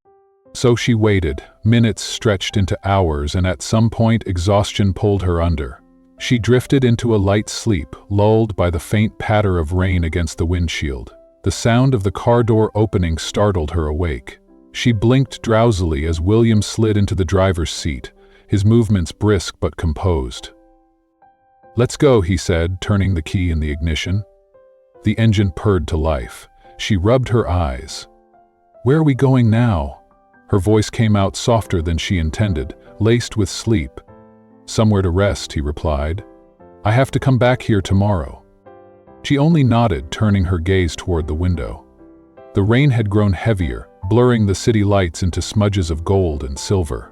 So she waited. Minutes stretched into hours, and at some point exhaustion pulled her under. She drifted into a light sleep, lulled by the faint patter of rain against the windshield. The sound of the car door opening startled her awake. She blinked drowsily as William slid into the driver's seat, his movements brisk but composed. "Let's go," he said, turning the key in the ignition. The engine purred to life. She rubbed her eyes. "Where are we going now?" Her voice came out softer than she intended, laced with sleep. "Somewhere to rest," he replied. "I have to come back here tomorrow." She only nodded, turning her gaze toward the window. The rain had grown heavier, blurring the city lights into smudges of gold and silver.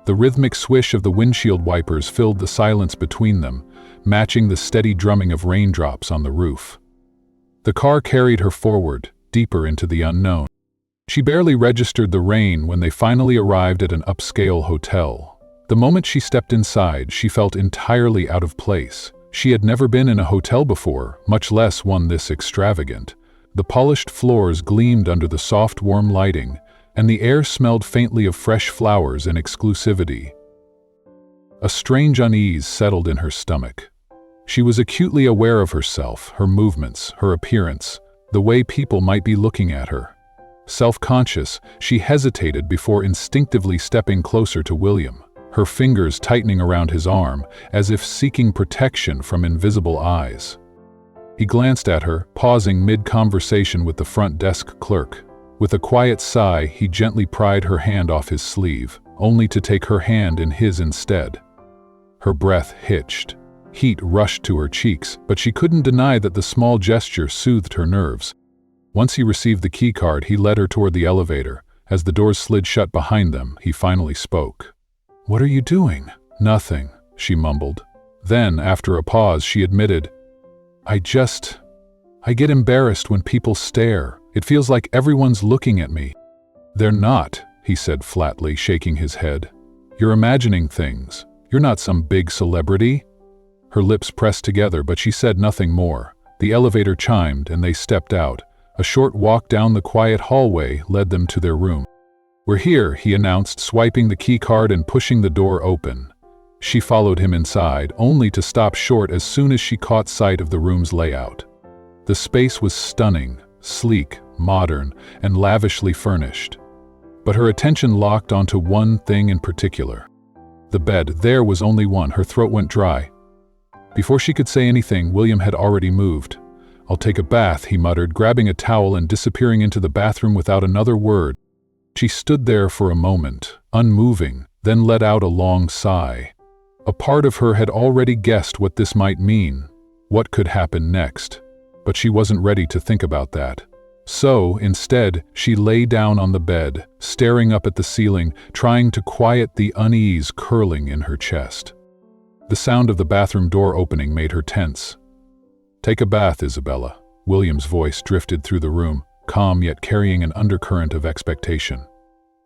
The rhythmic swish of the windshield wipers filled the silence between them, matching the steady drumming of raindrops on the roof. The car carried her forward, deeper into the unknown. She barely registered the rain when they finally arrived at an upscale hotel. The moment she stepped inside, she felt entirely out of place. She had never been in a hotel before, much less one this extravagant. The polished floors gleamed under the soft, warm lighting, and the air smelled faintly of fresh flowers and exclusivity. A strange unease settled in her stomach. She was acutely aware of herself, her movements, her appearance, the way people might be looking at her. Self-conscious, she hesitated before instinctively stepping closer to William, her fingers tightening around his arm, as if seeking protection from invisible eyes. He glanced at her, pausing mid-conversation with the front desk clerk. With a quiet sigh, he gently pried her hand off his sleeve, only to take her hand in his instead. Her breath hitched. Heat rushed to her cheeks, but she couldn't deny that the small gesture soothed her nerves. Once he received the keycard, he led her toward the elevator. As the doors slid shut behind them, he finally spoke. "What are you doing?" "Nothing," she mumbled. Then, after a pause, she admitted, I get embarrassed when people stare. It feels like everyone's looking at me." "They're not," he said flatly, shaking his head. "You're imagining things. You're not some big celebrity." Her lips pressed together, but she said nothing more. The elevator chimed, and they stepped out. A short walk down the quiet hallway led them to their room. "We're here," he announced, swiping the key card and pushing the door open. She followed him inside, only to stop short as soon as she caught sight of the room's layout. The space was stunning, sleek, modern, and lavishly furnished. But her attention locked onto one thing in particular. The bed. There was only one. Her throat went dry. Before she could say anything, William had already moved. "I'll take a bath," he muttered, grabbing a towel and disappearing into the bathroom without another word. She stood there for a moment, unmoving, then let out a long sigh. A part of her had already guessed what this might mean, what could happen next. But she wasn't ready to think about that. So, instead, she lay down on the bed, staring up at the ceiling, trying to quiet the unease curling in her chest. The sound of the bathroom door opening made her tense. "Take a bath, Isabella." William's voice drifted through the room, calm yet carrying an undercurrent of expectation.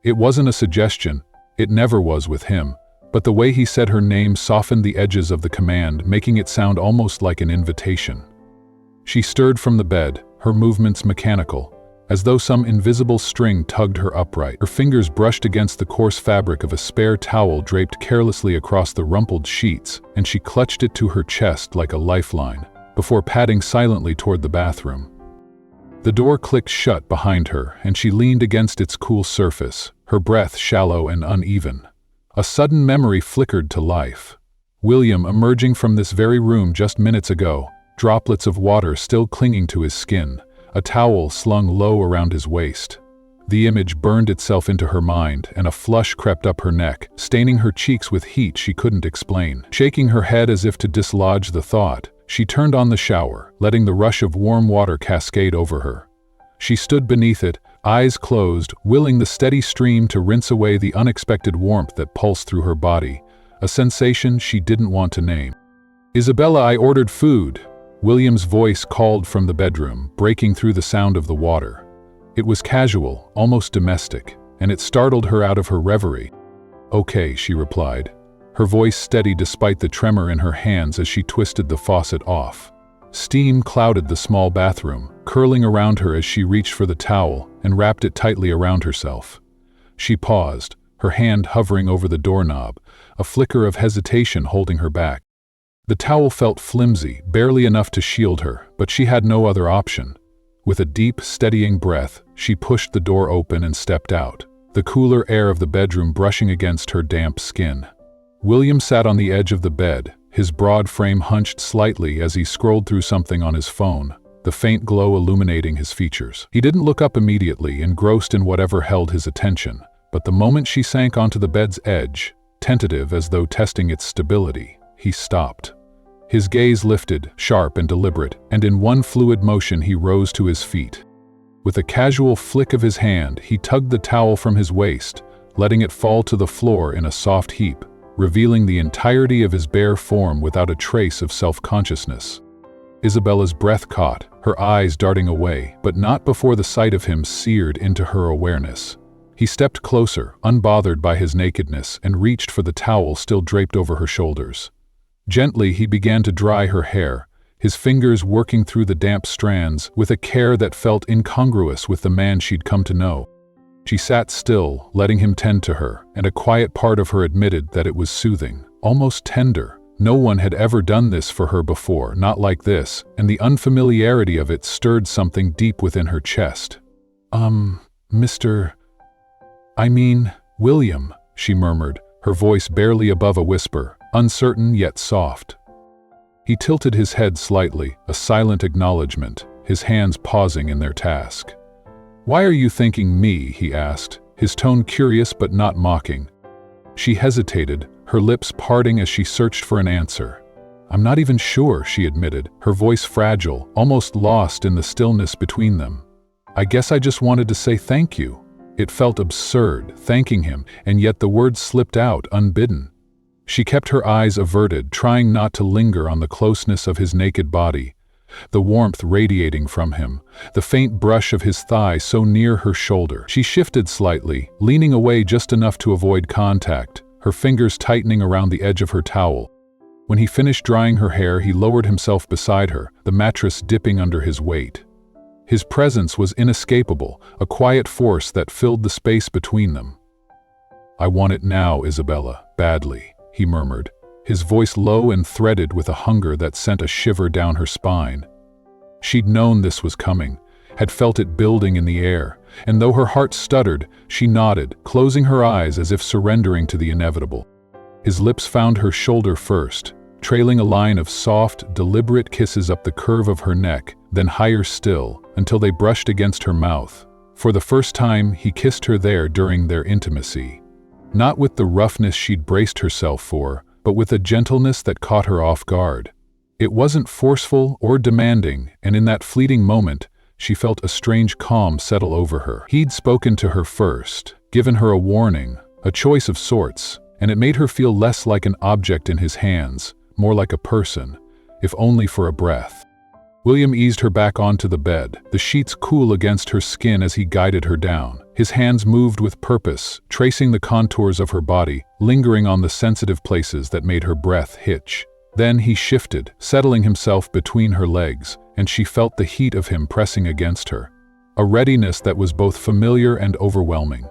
It wasn't a suggestion, it never was with him, but the way he said her name softened the edges of the command, making it sound almost like an invitation. She stirred from the bed, her movements mechanical, as though some invisible string tugged her upright. Her fingers brushed against the coarse fabric of a spare towel draped carelessly across the rumpled sheets, and she clutched it to her chest like a lifeline, before padding silently toward the bathroom. The door clicked shut behind her, and she leaned against its cool surface, her breath shallow and uneven. A sudden memory flickered to life. William emerging from this very room just minutes ago, droplets of water still clinging to his skin, a towel slung low around his waist. The image burned itself into her mind, and a flush crept up her neck, staining her cheeks with heat she couldn't explain. Shaking her head as if to dislodge the thought, she turned on the shower, letting the rush of warm water cascade over her. She stood beneath it, eyes closed, willing the steady stream to rinse away the unexpected warmth that pulsed through her body, a sensation she didn't want to name. "Isabella, I ordered food," William's voice called from the bedroom, breaking through the sound of the water. It was casual, almost domestic, and it startled her out of her reverie. "Okay," she replied, her voice steady despite the tremor in her hands as she twisted the faucet off. Steam clouded the small bathroom, curling around her as she reached for the towel and wrapped it tightly around herself. She paused, her hand hovering over the doorknob, a flicker of hesitation holding her back. The towel felt flimsy, barely enough to shield her, but she had no other option. With a deep, steadying breath, she pushed the door open and stepped out, the cooler air of the bedroom brushing against her damp skin. William sat on the edge of the bed, his broad frame hunched slightly as he scrolled through something on his phone, the faint glow illuminating his features. He didn't look up immediately, engrossed in whatever held his attention, but the moment she sank onto the bed's edge, tentative as though testing its stability, he stopped. His gaze lifted, sharp and deliberate, and in one fluid motion he rose to his feet. With a casual flick of his hand, he tugged the towel from his waist, letting it fall to the floor in a soft heap, revealing the entirety of his bare form without a trace of self-consciousness. Isabella's breath caught, her eyes darting away, but not before the sight of him seared into her awareness. He stepped closer, unbothered by his nakedness, and reached for the towel still draped over her shoulders. Gently, he began to dry her hair, his fingers working through the damp strands with a care that felt incongruous with the man she'd come to know. She sat still, letting him tend to her, and a quiet part of her admitted that it was soothing, almost tender. No one had ever done this for her before, not like this, and the unfamiliarity of it stirred something deep within her chest. William," she murmured, her voice barely above a whisper, uncertain yet soft. He tilted his head slightly, a silent acknowledgement, his hands pausing in their task. "Why are you thanking me?" he asked, his tone curious but not mocking. She hesitated, her lips parting as she searched for an answer. "I'm not even sure," she admitted, her voice fragile, almost lost in the stillness between them. "I guess I just wanted to say thank you." It felt absurd, thanking him, and yet the words slipped out unbidden. She kept her eyes averted, trying not to linger on the closeness of his naked body, the warmth radiating from him, the faint brush of his thigh so near her shoulder. She shifted slightly, leaning away just enough to avoid contact, her fingers tightening around the edge of her towel. When he finished drying her hair, he lowered himself beside her, the mattress dipping under his weight. His presence was inescapable, a quiet force that filled the space between them. "I want it now, Isabella, badly," he murmured, his voice low and threaded with a hunger that sent a shiver down her spine. She'd known this was coming, had felt it building in the air, and though her heart stuttered, she nodded, closing her eyes as if surrendering to the inevitable. His lips found her shoulder first, trailing a line of soft, deliberate kisses up the curve of her neck, then higher still, until they brushed against her mouth. For the first time, he kissed her there during their intimacy. Not with the roughness she'd braced herself for, but with a gentleness that caught her off guard. It wasn't forceful or demanding, and in that fleeting moment, she felt a strange calm settle over her. He'd spoken to her first, given her a warning, a choice of sorts, and it made her feel less like an object in his hands, more like a person, if only for a breath. William eased her back onto the bed, the sheets cool against her skin as he guided her down. His hands moved with purpose, tracing the contours of her body, lingering on the sensitive places that made her breath hitch. Then he shifted, settling himself between her legs, and she felt the heat of him pressing against her. a readiness that was both familiar and overwhelming.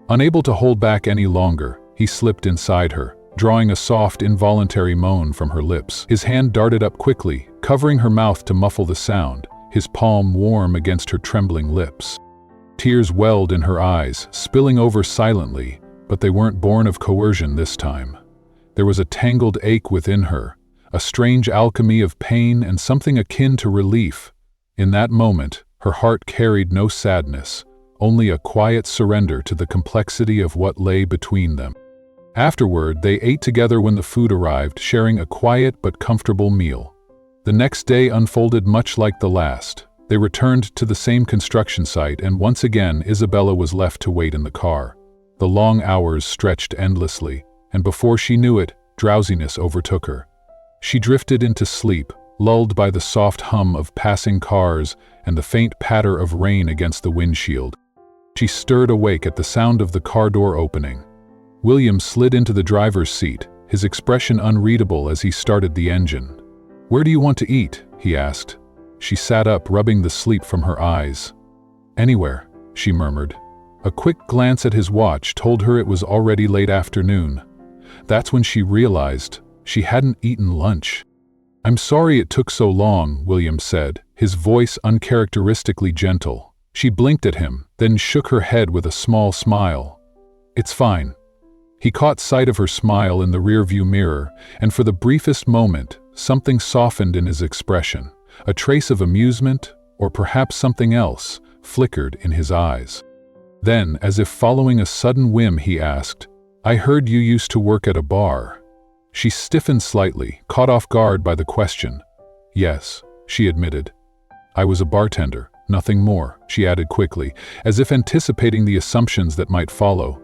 Unable to hold back any longer, he slipped inside her, drawing a soft, involuntary moan from her lips. His hand darted up quickly, covering her mouth to muffle the sound, his palm warm against her trembling lips. Tears welled in her eyes, spilling over silently, but they weren't born of coercion this time. There was a tangled ache within her, a strange alchemy of pain and something akin to relief. In that moment, her heart carried no sadness, only a quiet surrender to the complexity of what lay between them. Afterward, they ate together when the food arrived, sharing a quiet but comfortable meal. The next day unfolded much like the last. They returned to the same construction site, and once again Isabella was left to wait in the car. The long hours stretched endlessly, and before she knew it, drowsiness overtook her. She drifted into sleep, lulled by the soft hum of passing cars and the faint patter of rain against the windshield. She stirred awake at the sound of the car door opening. William slid into the driver's seat, his expression unreadable as he started the engine. "Where do you want to eat?" he asked. She sat up, rubbing the sleep from her eyes. "Anywhere," she murmured. A quick glance at his watch told her it was already late afternoon. That's when she realized she hadn't eaten lunch. "I'm sorry it took so long," William said, his voice uncharacteristically gentle. She blinked at him, then shook her head with a small smile. "It's fine." He caught sight of her smile in the rearview mirror, and for the briefest moment, something softened in his expression. A trace of amusement, or perhaps something else, flickered in his eyes. Then, as if following a sudden whim, he asked, "I heard you used to work at a bar." She stiffened slightly, caught off guard by the question. "Yes," she admitted. "I was a bartender, nothing more," she added quickly, as if anticipating the assumptions that might follow.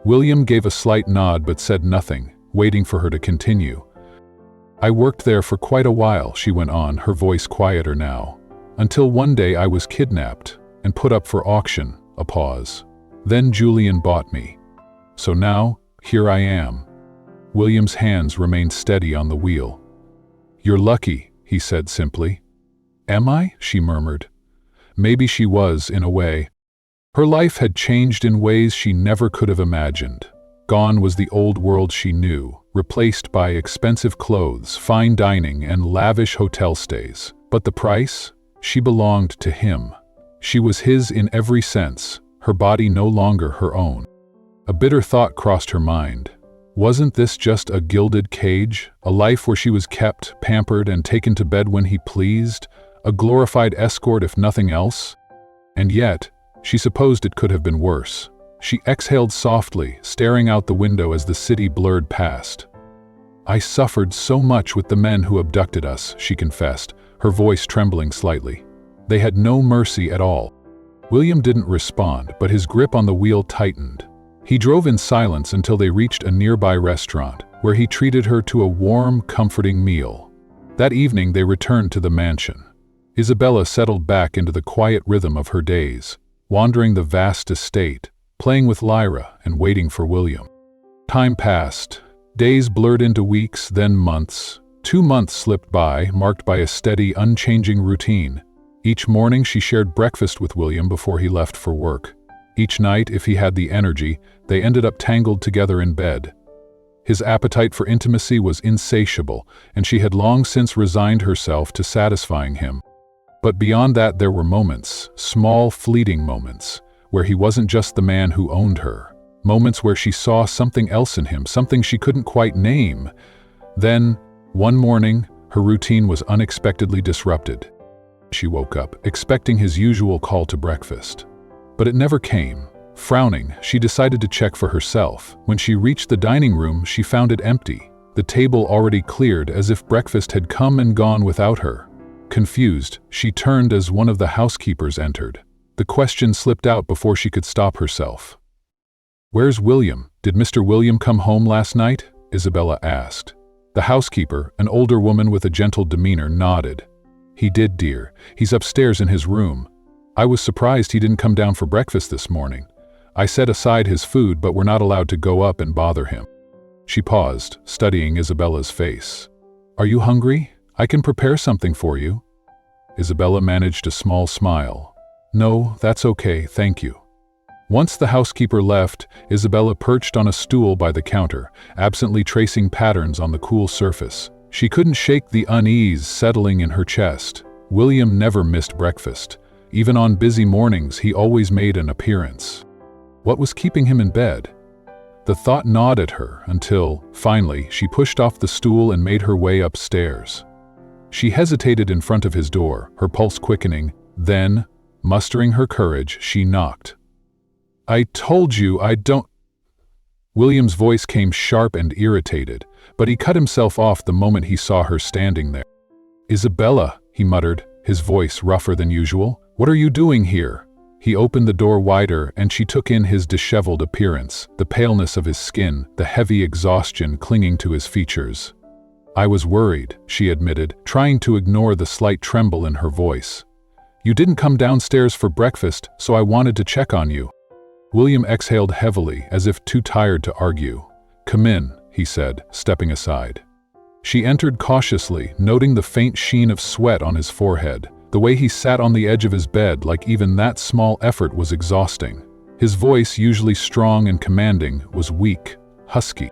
William gave a slight nod but said nothing, waiting for her to continue. "I worked there for quite a while," she went on, her voice quieter now, "until one day I was kidnapped and put up for auction." A pause. "Then Julian bought me. So now, here I am." William's hands remained steady on the wheel. "You're lucky," he said simply. "Am I?" she murmured. Maybe she was, in a way. Her life had changed in ways she never could have imagined. Gone was the old world she knew, replaced by expensive clothes, fine dining, and lavish hotel stays. But the price? She belonged to him. She was his in every sense, her body no longer her own. A bitter thought crossed her mind. Wasn't this just a gilded cage, a life where she was kept, pampered, and taken to bed when he pleased, a glorified escort if nothing else? And yet, she supposed it could have been worse. She exhaled softly, staring out the window as the city blurred past. "I suffered so much with the men who abducted us," she confessed, her voice trembling slightly. "They had no mercy at all." William didn't respond, but his grip on the wheel tightened. He drove in silence until they reached a nearby restaurant, where he treated her to a warm, comforting meal. That evening they returned to the mansion. Isabella settled back into the quiet rhythm of her days, wandering the vast estate, playing with Lyra and waiting for William. Time passed. Days blurred into weeks, then months. 2 months slipped by, marked by a steady, unchanging routine. Each morning she shared breakfast with William before he left for work. Each night, if he had the energy, they ended up tangled together in bed. His appetite for intimacy was insatiable, and she had long since resigned herself to satisfying him. But beyond that there were moments, small, fleeting moments, where he wasn't just the man who owned her. Moments where she saw something else in him, something she couldn't quite name. Then, one morning, her routine was unexpectedly disrupted. She woke up, expecting his usual call to breakfast. But it never came. Frowning, she decided to check for herself. When she reached the dining room, she found it empty, the table already cleared as if breakfast had come and gone without her. Confused, she turned as one of the housekeepers entered. The question slipped out before she could stop herself. "Where's William? Did Mr. William come home last night?" Isabella asked. The housekeeper, an older woman with a gentle demeanor, nodded. "He did, dear. He's upstairs in his room. I was surprised he didn't come down for breakfast this morning. I set aside his food, but we're not allowed to go up and bother him." She paused, studying Isabella's face. "Are you hungry? I can prepare something for you." Isabella managed a small smile. No, that's okay, thank you. Once the housekeeper left, Isabella perched on a stool by the counter, absently tracing patterns on the cool surface. She couldn't shake the unease settling in her chest. William never missed breakfast. Even on busy mornings, he always made an appearance. What was keeping him in bed? The thought gnawed at her until, finally, she pushed off the stool and made her way upstairs. She hesitated in front of his door, her pulse quickening. Then, mustering her courage, she knocked. "I told you I don't—" William's voice came sharp and irritated, but he cut himself off the moment he saw her standing there. "Isabella," he muttered, his voice rougher than usual, "what are you doing here?" He opened the door wider and she took in his disheveled appearance, the paleness of his skin, the heavy exhaustion clinging to his features. "I was worried," she admitted, trying to ignore the slight tremble in her voice. "You didn't come downstairs for breakfast, so I wanted to check on you." William exhaled heavily, as if too tired to argue. "Come in," he said, stepping aside. She entered cautiously, noting the faint sheen of sweat on his forehead, the way he sat on the edge of his bed like even that small effort was exhausting. His voice, usually strong and commanding, was weak, husky.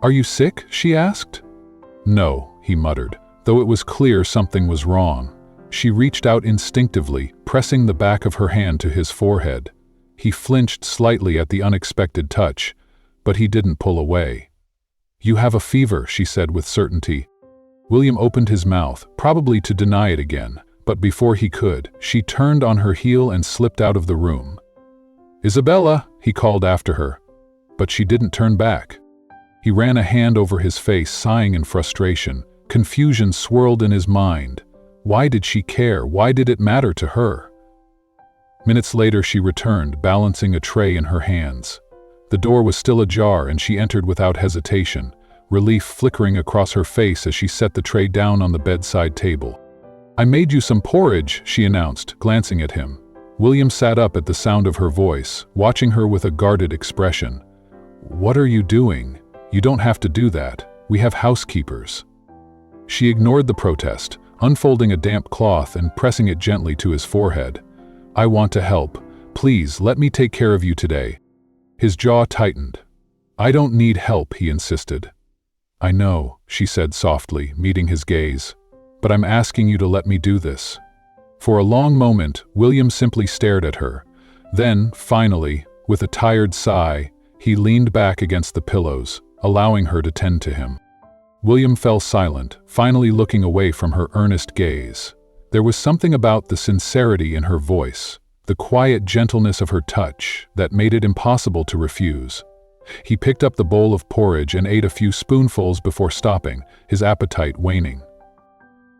"Are you sick?" she asked. "No," he muttered, though it was clear something was wrong. She reached out instinctively, pressing the back of her hand to his forehead. He flinched slightly at the unexpected touch, but he didn't pull away. "You have a fever," she said with certainty. William opened his mouth, probably to deny it again, but before he could, she turned on her heel and slipped out of the room. "Isabella," he called after her, but she didn't turn back. He ran a hand over his face, sighing in frustration. Confusion swirled in his mind. Why did she care? Why did it matter to her? Minutes later she returned, balancing a tray in her hands. The door was still ajar and she entered without hesitation, relief flickering across her face as she set the tray down on the bedside table. "I made you some porridge," she announced, glancing at him. William sat up at the sound of her voice, watching her with a guarded expression. "What are you doing? You don't have to do that. We have housekeepers." She ignored the protest, unfolding a damp cloth and pressing it gently to his forehead. "I want to help. Please, let me take care of you today." His jaw tightened. "I don't need help," he insisted. "I know," she said softly, meeting his gaze. "But I'm asking you to let me do this." For a long moment, William simply stared at her. Then, finally, with a tired sigh, he leaned back against the pillows, allowing her to tend to him. William fell silent, finally looking away from her earnest gaze. There was something about the sincerity in her voice, the quiet gentleness of her touch, that made it impossible to refuse. He picked up the bowl of porridge and ate a few spoonfuls before stopping, his appetite waning.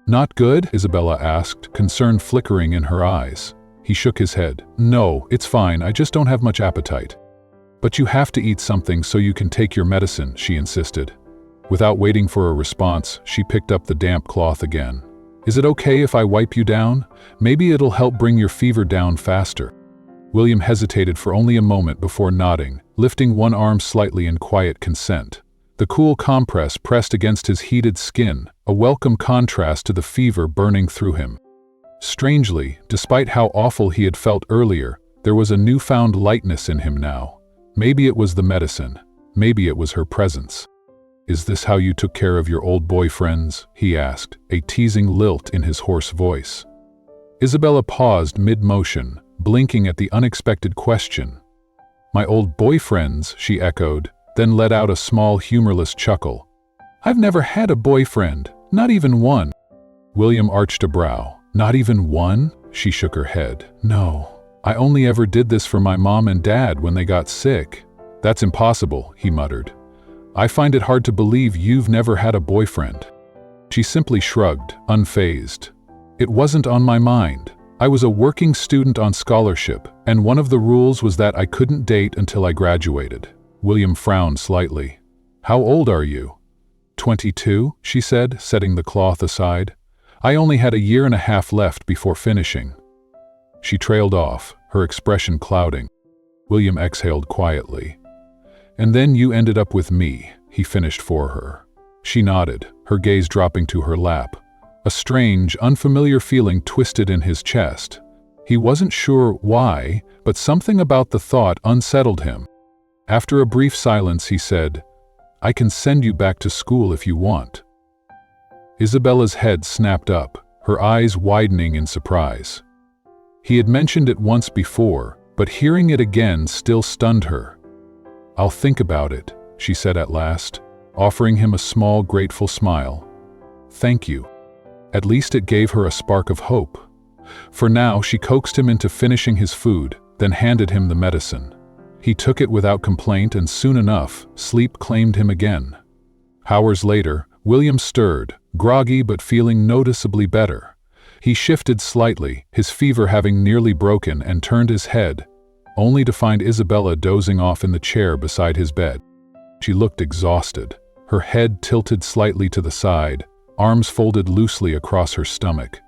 "Not good?" Isabella asked, concern flickering in her eyes. He shook his head. "No, it's fine, I just don't have much appetite." "But you have to eat something so you can take your medicine," she insisted. Without waiting for a response, she picked up the damp cloth again. "Is it okay if I wipe you down? Maybe it'll help bring your fever down faster." William hesitated for only a moment before nodding, lifting one arm slightly in quiet consent. The cool compress pressed against his heated skin, a welcome contrast to the fever burning through him. Strangely, despite how awful he had felt earlier, there was a newfound lightness in him now. Maybe it was the medicine. Maybe it was her presence. "Is this how you took care of your old boyfriends?" he asked, a teasing lilt in his hoarse voice. Isabella paused mid-motion, blinking at the unexpected question. "My old boyfriends," she echoed, then let out a small humorless chuckle. "I've never had a boyfriend, not even one." William arched a brow. "Not even one?" She shook her head. "No, I only ever did this for my mom and dad when they got sick." "That's impossible," he muttered. "I find it hard to believe you've never had a boyfriend." She simply shrugged, unfazed. "It wasn't on my mind. I was a working student on scholarship, and one of the rules was that I couldn't date until I graduated." William frowned slightly. "How old are you?" 22, she said, setting the cloth aside. "I only had a year and a half left before finishing." She trailed off, her expression clouding. William exhaled quietly. "And then you ended up with me," he finished for her. She nodded, her gaze dropping to her lap. A strange, unfamiliar feeling twisted in his chest. He wasn't sure why, but something about the thought unsettled him. After a brief silence, he said, "I can send you back to school if you want." Isabella's head snapped up, her eyes widening in surprise. He had mentioned it once before, but hearing it again still stunned her. "I'll think about it," she said at last, offering him a small, grateful smile. "Thank you." At least it gave her a spark of hope. For now, she coaxed him into finishing his food, then handed him the medicine. He took it without complaint, and soon enough, sleep claimed him again. Hours later, William stirred, groggy but feeling noticeably better. He shifted slightly, his fever having nearly broken, and turned his head, only to find Isabella dozing off in the chair beside his bed. She looked exhausted, her head tilted slightly to the side, arms folded loosely across her stomach.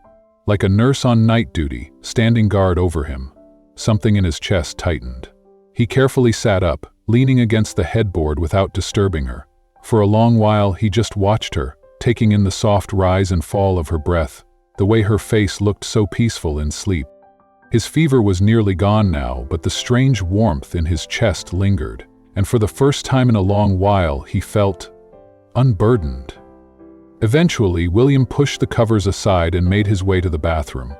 Like a nurse on night duty, standing guard over him. Something in his chest tightened. He carefully sat up, leaning against the headboard without disturbing her. For a long while he just watched her, taking in the soft rise and fall of her breath, the way her face looked so peaceful in sleep. His fever was nearly gone now, but the strange warmth in his chest lingered, and for the first time in a long while he felt unburdened. Eventually, William pushed the covers aside and made his way to the bathroom.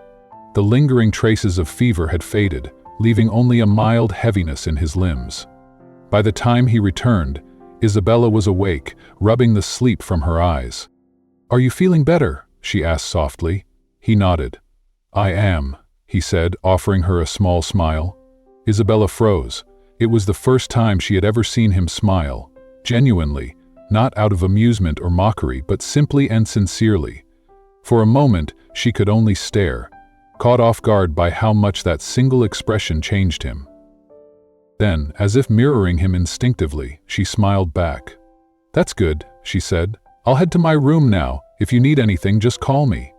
The lingering traces of fever had faded, leaving only a mild heaviness in his limbs. By the time he returned, Isabella was awake, rubbing the sleep from her eyes. "Are you feeling better?" she asked softly. He nodded. "I am," he said, offering her a small smile. Isabella froze. It was the first time she had ever seen him smile, genuinely, not out of amusement or mockery, but simply and sincerely. For a moment, she could only stare, caught off guard by how much that single expression changed him. Then, as if mirroring him instinctively, she smiled back. "That's good," she said. "I'll head to my room now. If you need anything, just call me."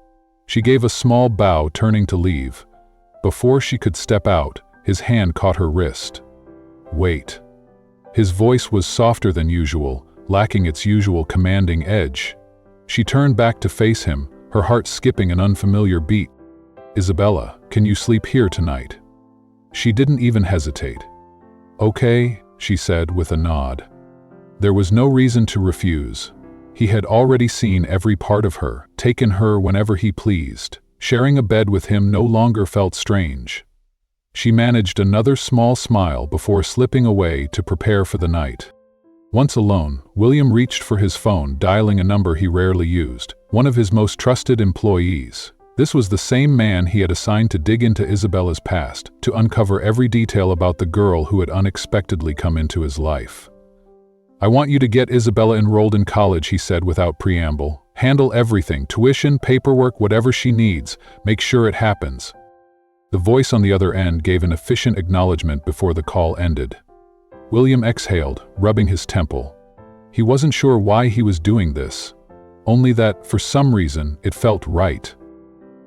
She gave a small bow, turning to leave. Before she could step out, his hand caught her wrist. "Wait." His voice was softer than usual, lacking its usual commanding edge. She turned back to face him, her heart skipping an unfamiliar beat. "Isabella, can you sleep here tonight?" She didn't even hesitate. "Okay," she said with a nod. There was no reason to refuse. He had already seen every part of her, taken her whenever he pleased. Sharing a bed with him no longer felt strange. She managed another small smile before slipping away to prepare for the night. Once alone, William reached for his phone, dialing a number he rarely used, one of his most trusted employees. This was the same man he had assigned to dig into Isabella's past, to uncover every detail about the girl who had unexpectedly come into his life. "I want you to get Isabella enrolled in college," he said without preamble. "Handle everything, tuition, paperwork, whatever she needs. Make sure it happens." The voice on the other end gave an efficient acknowledgement before the call ended. William exhaled, rubbing his temple. He wasn't sure why he was doing this, only that, for some reason, it felt right.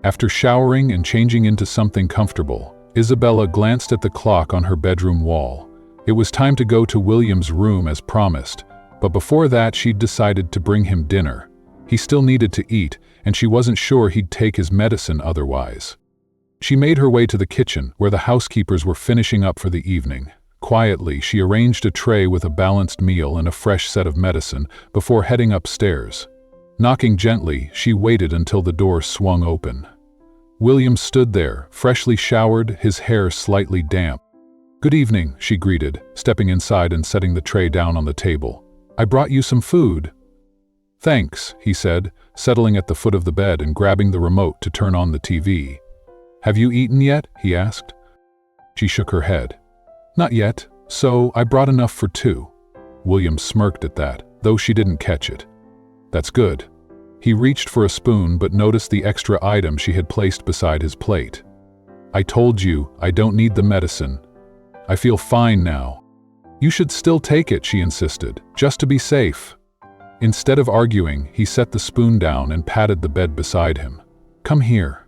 After showering and changing into something comfortable, Isabella glanced at the clock on her bedroom wall. It was time to go to William's room as promised, but before that she'd decided to bring him dinner. He still needed to eat, and she wasn't sure he'd take his medicine otherwise. She made her way to the kitchen, where the housekeepers were finishing up for the evening. Quietly, she arranged a tray with a balanced meal and a fresh set of medicine before heading upstairs. Knocking gently, she waited until the door swung open. William stood there, freshly showered, his hair slightly damp. "Good evening," she greeted, stepping inside and setting the tray down on the table. "I brought you some food." "Thanks," he said, settling at the foot of the bed and grabbing the remote to turn on the TV. "Have you eaten yet?" he asked. She shook her head. "Not yet, so I brought enough for two." William smirked at that, though she didn't catch it. "That's good." He reached for a spoon but noticed the extra item she had placed beside his plate. "I told you, I don't need the medicine. I feel fine now." "You should still take it," she insisted, "just to be safe." Instead of arguing, he set the spoon down and patted the bed beside him. "Come here."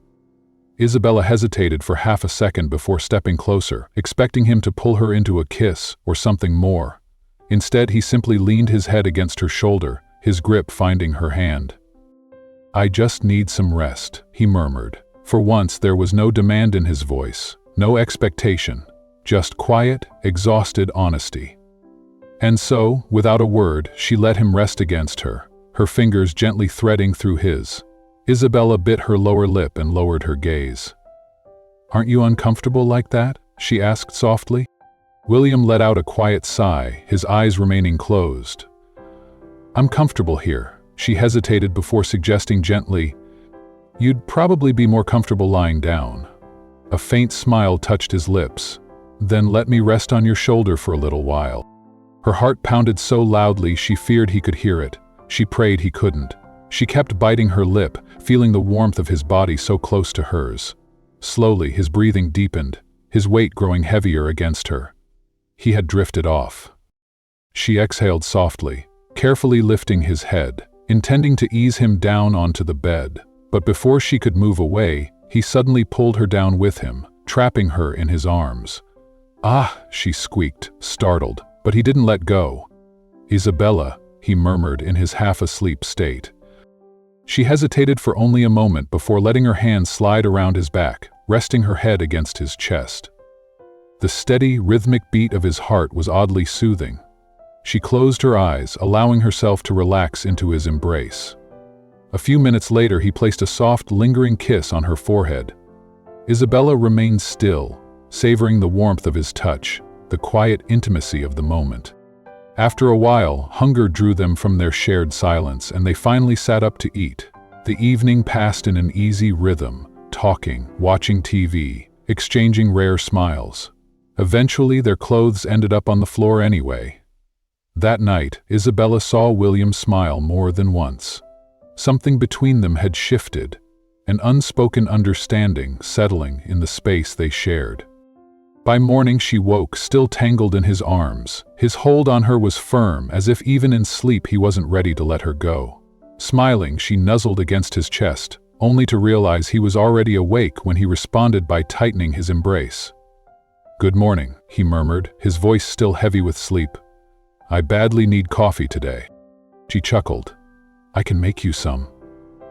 Isabella hesitated for half a second before stepping closer, expecting him to pull her into a kiss or something more. Instead, he simply leaned his head against her shoulder, his grip finding her hand. "I just need some rest," he murmured, For once there was no demand in his voice, no expectation, just quiet, exhausted honesty. And so, without a word, she let him rest against her, her fingers gently threading through his. Isabella bit her lower lip and lowered her gaze. "Aren't you uncomfortable like that?" she asked softly. William let out a quiet sigh, his eyes remaining closed. "I'm comfortable here," she hesitated before suggesting gently, "You'd probably be more comfortable lying down." A faint smile touched his lips. "Then let me rest on your shoulder for a little while." Her heart pounded so loudly she feared he could hear it. She prayed he couldn't. She kept biting her lip, feeling the warmth of his body so close to hers. Slowly, his breathing deepened, his weight growing heavier against her. He had drifted off. She exhaled softly, carefully lifting his head, intending to ease him down onto the bed. But before she could move away, he suddenly pulled her down with him, trapping her in his arms. "Ah!" she squeaked, startled, but he didn't let go. "Isabella," he murmured in his half-asleep state. She hesitated for only a moment before letting her hand slide around his back, resting her head against his chest. The steady, rhythmic beat of his heart was oddly soothing. She closed her eyes, allowing herself to relax into his embrace. A few minutes later, he placed a soft, lingering kiss on her forehead. Isabella remained still, savoring the warmth of his touch, the quiet intimacy of the moment. After a while, hunger drew them from their shared silence, and they finally sat up to eat. The evening passed in an easy rhythm, talking, watching TV, exchanging rare smiles. Eventually, their clothes ended up on the floor anyway. That night, Isabella saw William smile more than once. Something between them had shifted, an unspoken understanding settling in the space they shared. By morning she woke, still tangled in his arms. His hold on her was firm, as if even in sleep he wasn't ready to let her go. Smiling, she nuzzled against his chest, only to realize he was already awake when he responded by tightening his embrace. "Good morning," he murmured, his voice still heavy with sleep. "I badly need coffee today." She chuckled. "I can make you some."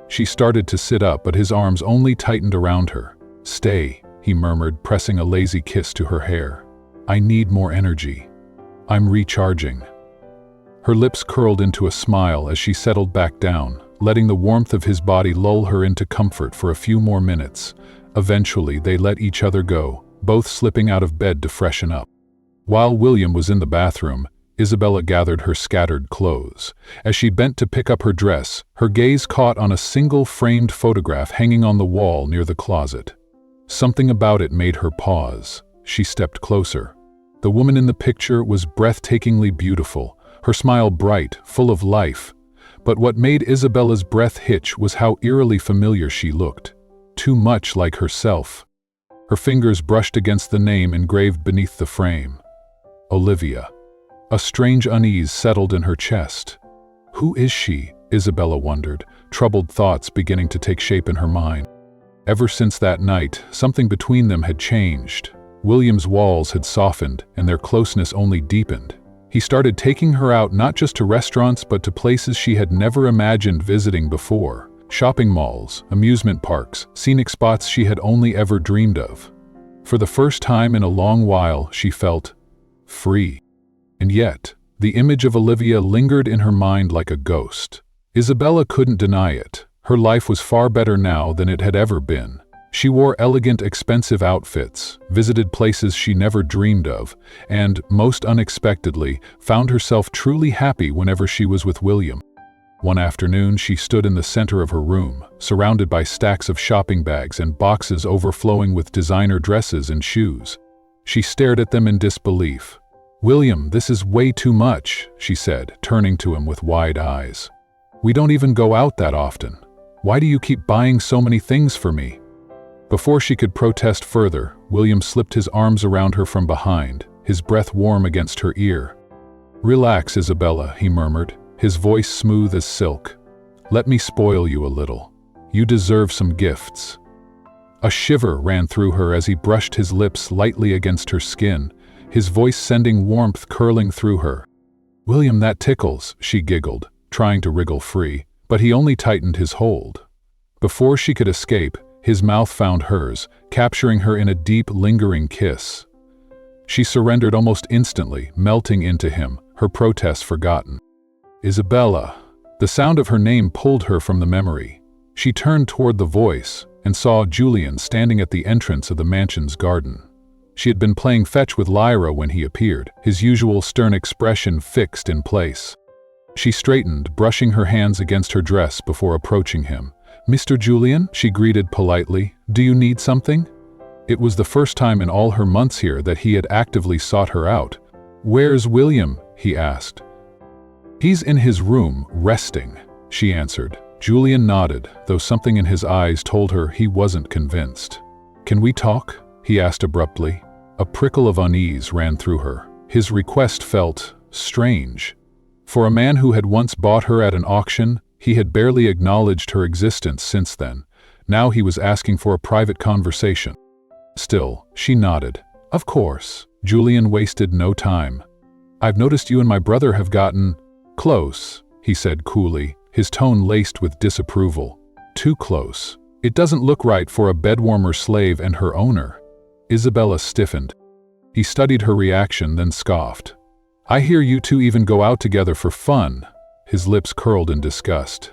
She started to sit up, but his arms only tightened around her. "Stay," he murmured, pressing a lazy kiss to her hair. "I need more energy. I'm recharging." Her lips curled into a smile as she settled back down, letting the warmth of his body lull her into comfort for a few more minutes. Eventually, they let each other go, both slipping out of bed to freshen up. While William was in the bathroom, Isabella gathered her scattered clothes. As she bent to pick up her dress, her gaze caught on a single framed photograph hanging on the wall near the closet. Something about it made her pause. She stepped closer. The woman in the picture was breathtakingly beautiful, her smile bright, full of life. But what made Isabella's breath hitch was how eerily familiar she looked. Too much like herself. Her fingers brushed against the name engraved beneath the frame. Olivia. A strange unease settled in her chest. Who is she? Isabella wondered, troubled thoughts beginning to take shape in her mind. Ever since that night, something between them had changed. William's walls had softened, and their closeness only deepened. He started taking her out not just to restaurants but to places she had never imagined visiting before. Shopping malls, amusement parks, scenic spots she had only ever dreamed of. For the first time in a long while, she felt free. And yet, the image of Olivia lingered in her mind like a ghost. Isabella couldn't deny it. Her life was far better now than it had ever been. She wore elegant, expensive outfits, visited places she never dreamed of, and, most unexpectedly, found herself truly happy whenever she was with William. One afternoon, she stood in the center of her room, surrounded by stacks of shopping bags and boxes overflowing with designer dresses and shoes. She stared at them in disbelief. "William, this is way too much," she said, turning to him with wide eyes. "We don't even go out that often. Why do you keep buying so many things for me?" Before she could protest further, William slipped his arms around her from behind, his breath warm against her ear. "Relax, Isabella," he murmured, his voice smooth as silk. "Let me spoil you a little. You deserve some gifts." A shiver ran through her as he brushed his lips lightly against her skin, his voice sending warmth curling through her. "William, that tickles," she giggled, trying to wriggle free, but he only tightened his hold. Before she could escape, His mouth found hers, capturing her in a deep, lingering kiss. She surrendered almost instantly, melting into him, her protest forgotten. Isabella. The sound of her name pulled her from the memory. She turned toward the voice and saw Julian standing at the entrance of the mansion's garden. She had been playing fetch with Lyra when he appeared, his usual stern expression fixed in place. She straightened, brushing her hands against her dress before approaching him. "Mr. Julian," she greeted politely, "do you need something?" It was the first time in all her months here that he had actively sought her out. "Where's William?" he asked. "He's in his room, resting," she answered. Julian nodded, though something in his eyes told her he wasn't convinced. "Can we talk?" he asked abruptly. A prickle of unease ran through her. His request felt strange. For a man who had once bought her at an auction, he had barely acknowledged her existence since then. Now he was asking for a private conversation. Still, she nodded. "Of course." Julian wasted no time. "I've noticed you and my brother have gotten close," he said coolly, his tone laced with disapproval. "Too close. It doesn't look right for a bedwarmer slave and her owner." Isabella stiffened. He studied her reaction, then scoffed. "I hear you two even go out together for fun." His lips curled in disgust.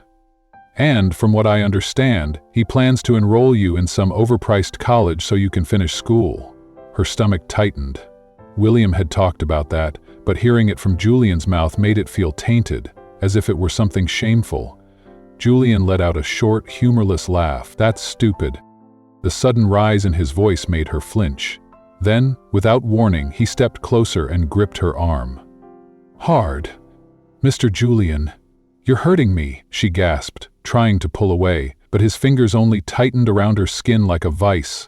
"And, from what I understand, he plans to enroll you in some overpriced college so you can finish school." Her stomach tightened. William had talked about that, but hearing it from Julian's mouth made it feel tainted, as if it were something shameful. Julian let out a short, humorless laugh. "That's stupid." The sudden rise in his voice made her flinch. Then, without warning, he stepped closer and gripped her arm. "Hard." "Mr. Julian, you're hurting me," she gasped, trying to pull away, but his fingers only tightened around her skin like a vice.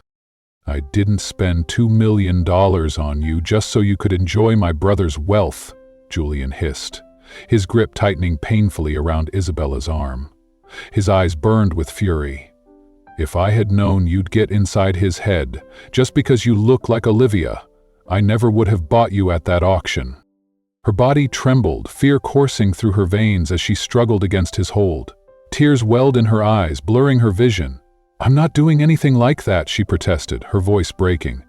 "I didn't spend $2 million on you just so you could enjoy my brother's wealth," Julian hissed, his grip tightening painfully around Isabella's arm. His eyes burned with fury. "If I had known you'd get inside his head, just because you look like Olivia, I never would have bought you at that auction." Her body trembled, fear coursing through her veins as she struggled against his hold. Tears welled in her eyes, blurring her vision. "I'm not doing anything like that," she protested, her voice breaking.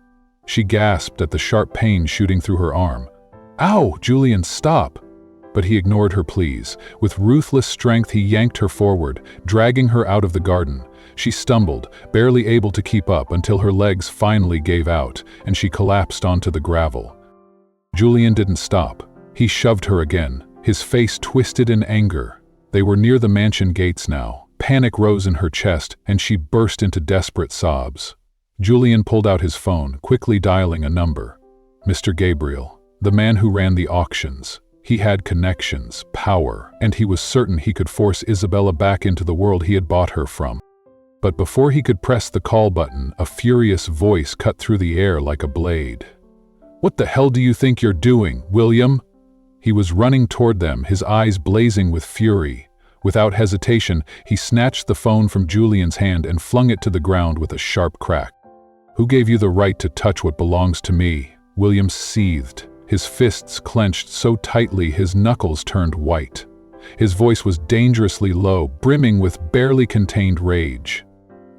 She gasped at the sharp pain shooting through her arm. "Ow, Julian, stop!" But he ignored her pleas. With ruthless strength he yanked her forward, dragging her out of the garden. She stumbled, barely able to keep up until her legs finally gave out, and she collapsed onto the gravel. Julian didn't stop. He shoved her again, his face twisted in anger. They were near the mansion gates now. Panic rose in her chest, and she burst into desperate sobs. Julian pulled out his phone, quickly dialing a number. Mr. Gabriel, the man who ran the auctions. He had connections, power, and he was certain he could force Isabella back into the world he had bought her from. But before he could press the call button, a furious voice cut through the air like a blade. "What the hell do you think you're doing, William?" He was running toward them, his eyes blazing with fury. Without hesitation, he snatched the phone from Julian's hand and flung it to the ground with a sharp crack. "Who gave you the right to touch what belongs to me?" William seethed, his fists clenched so tightly his knuckles turned white. His voice was dangerously low, brimming with barely contained rage.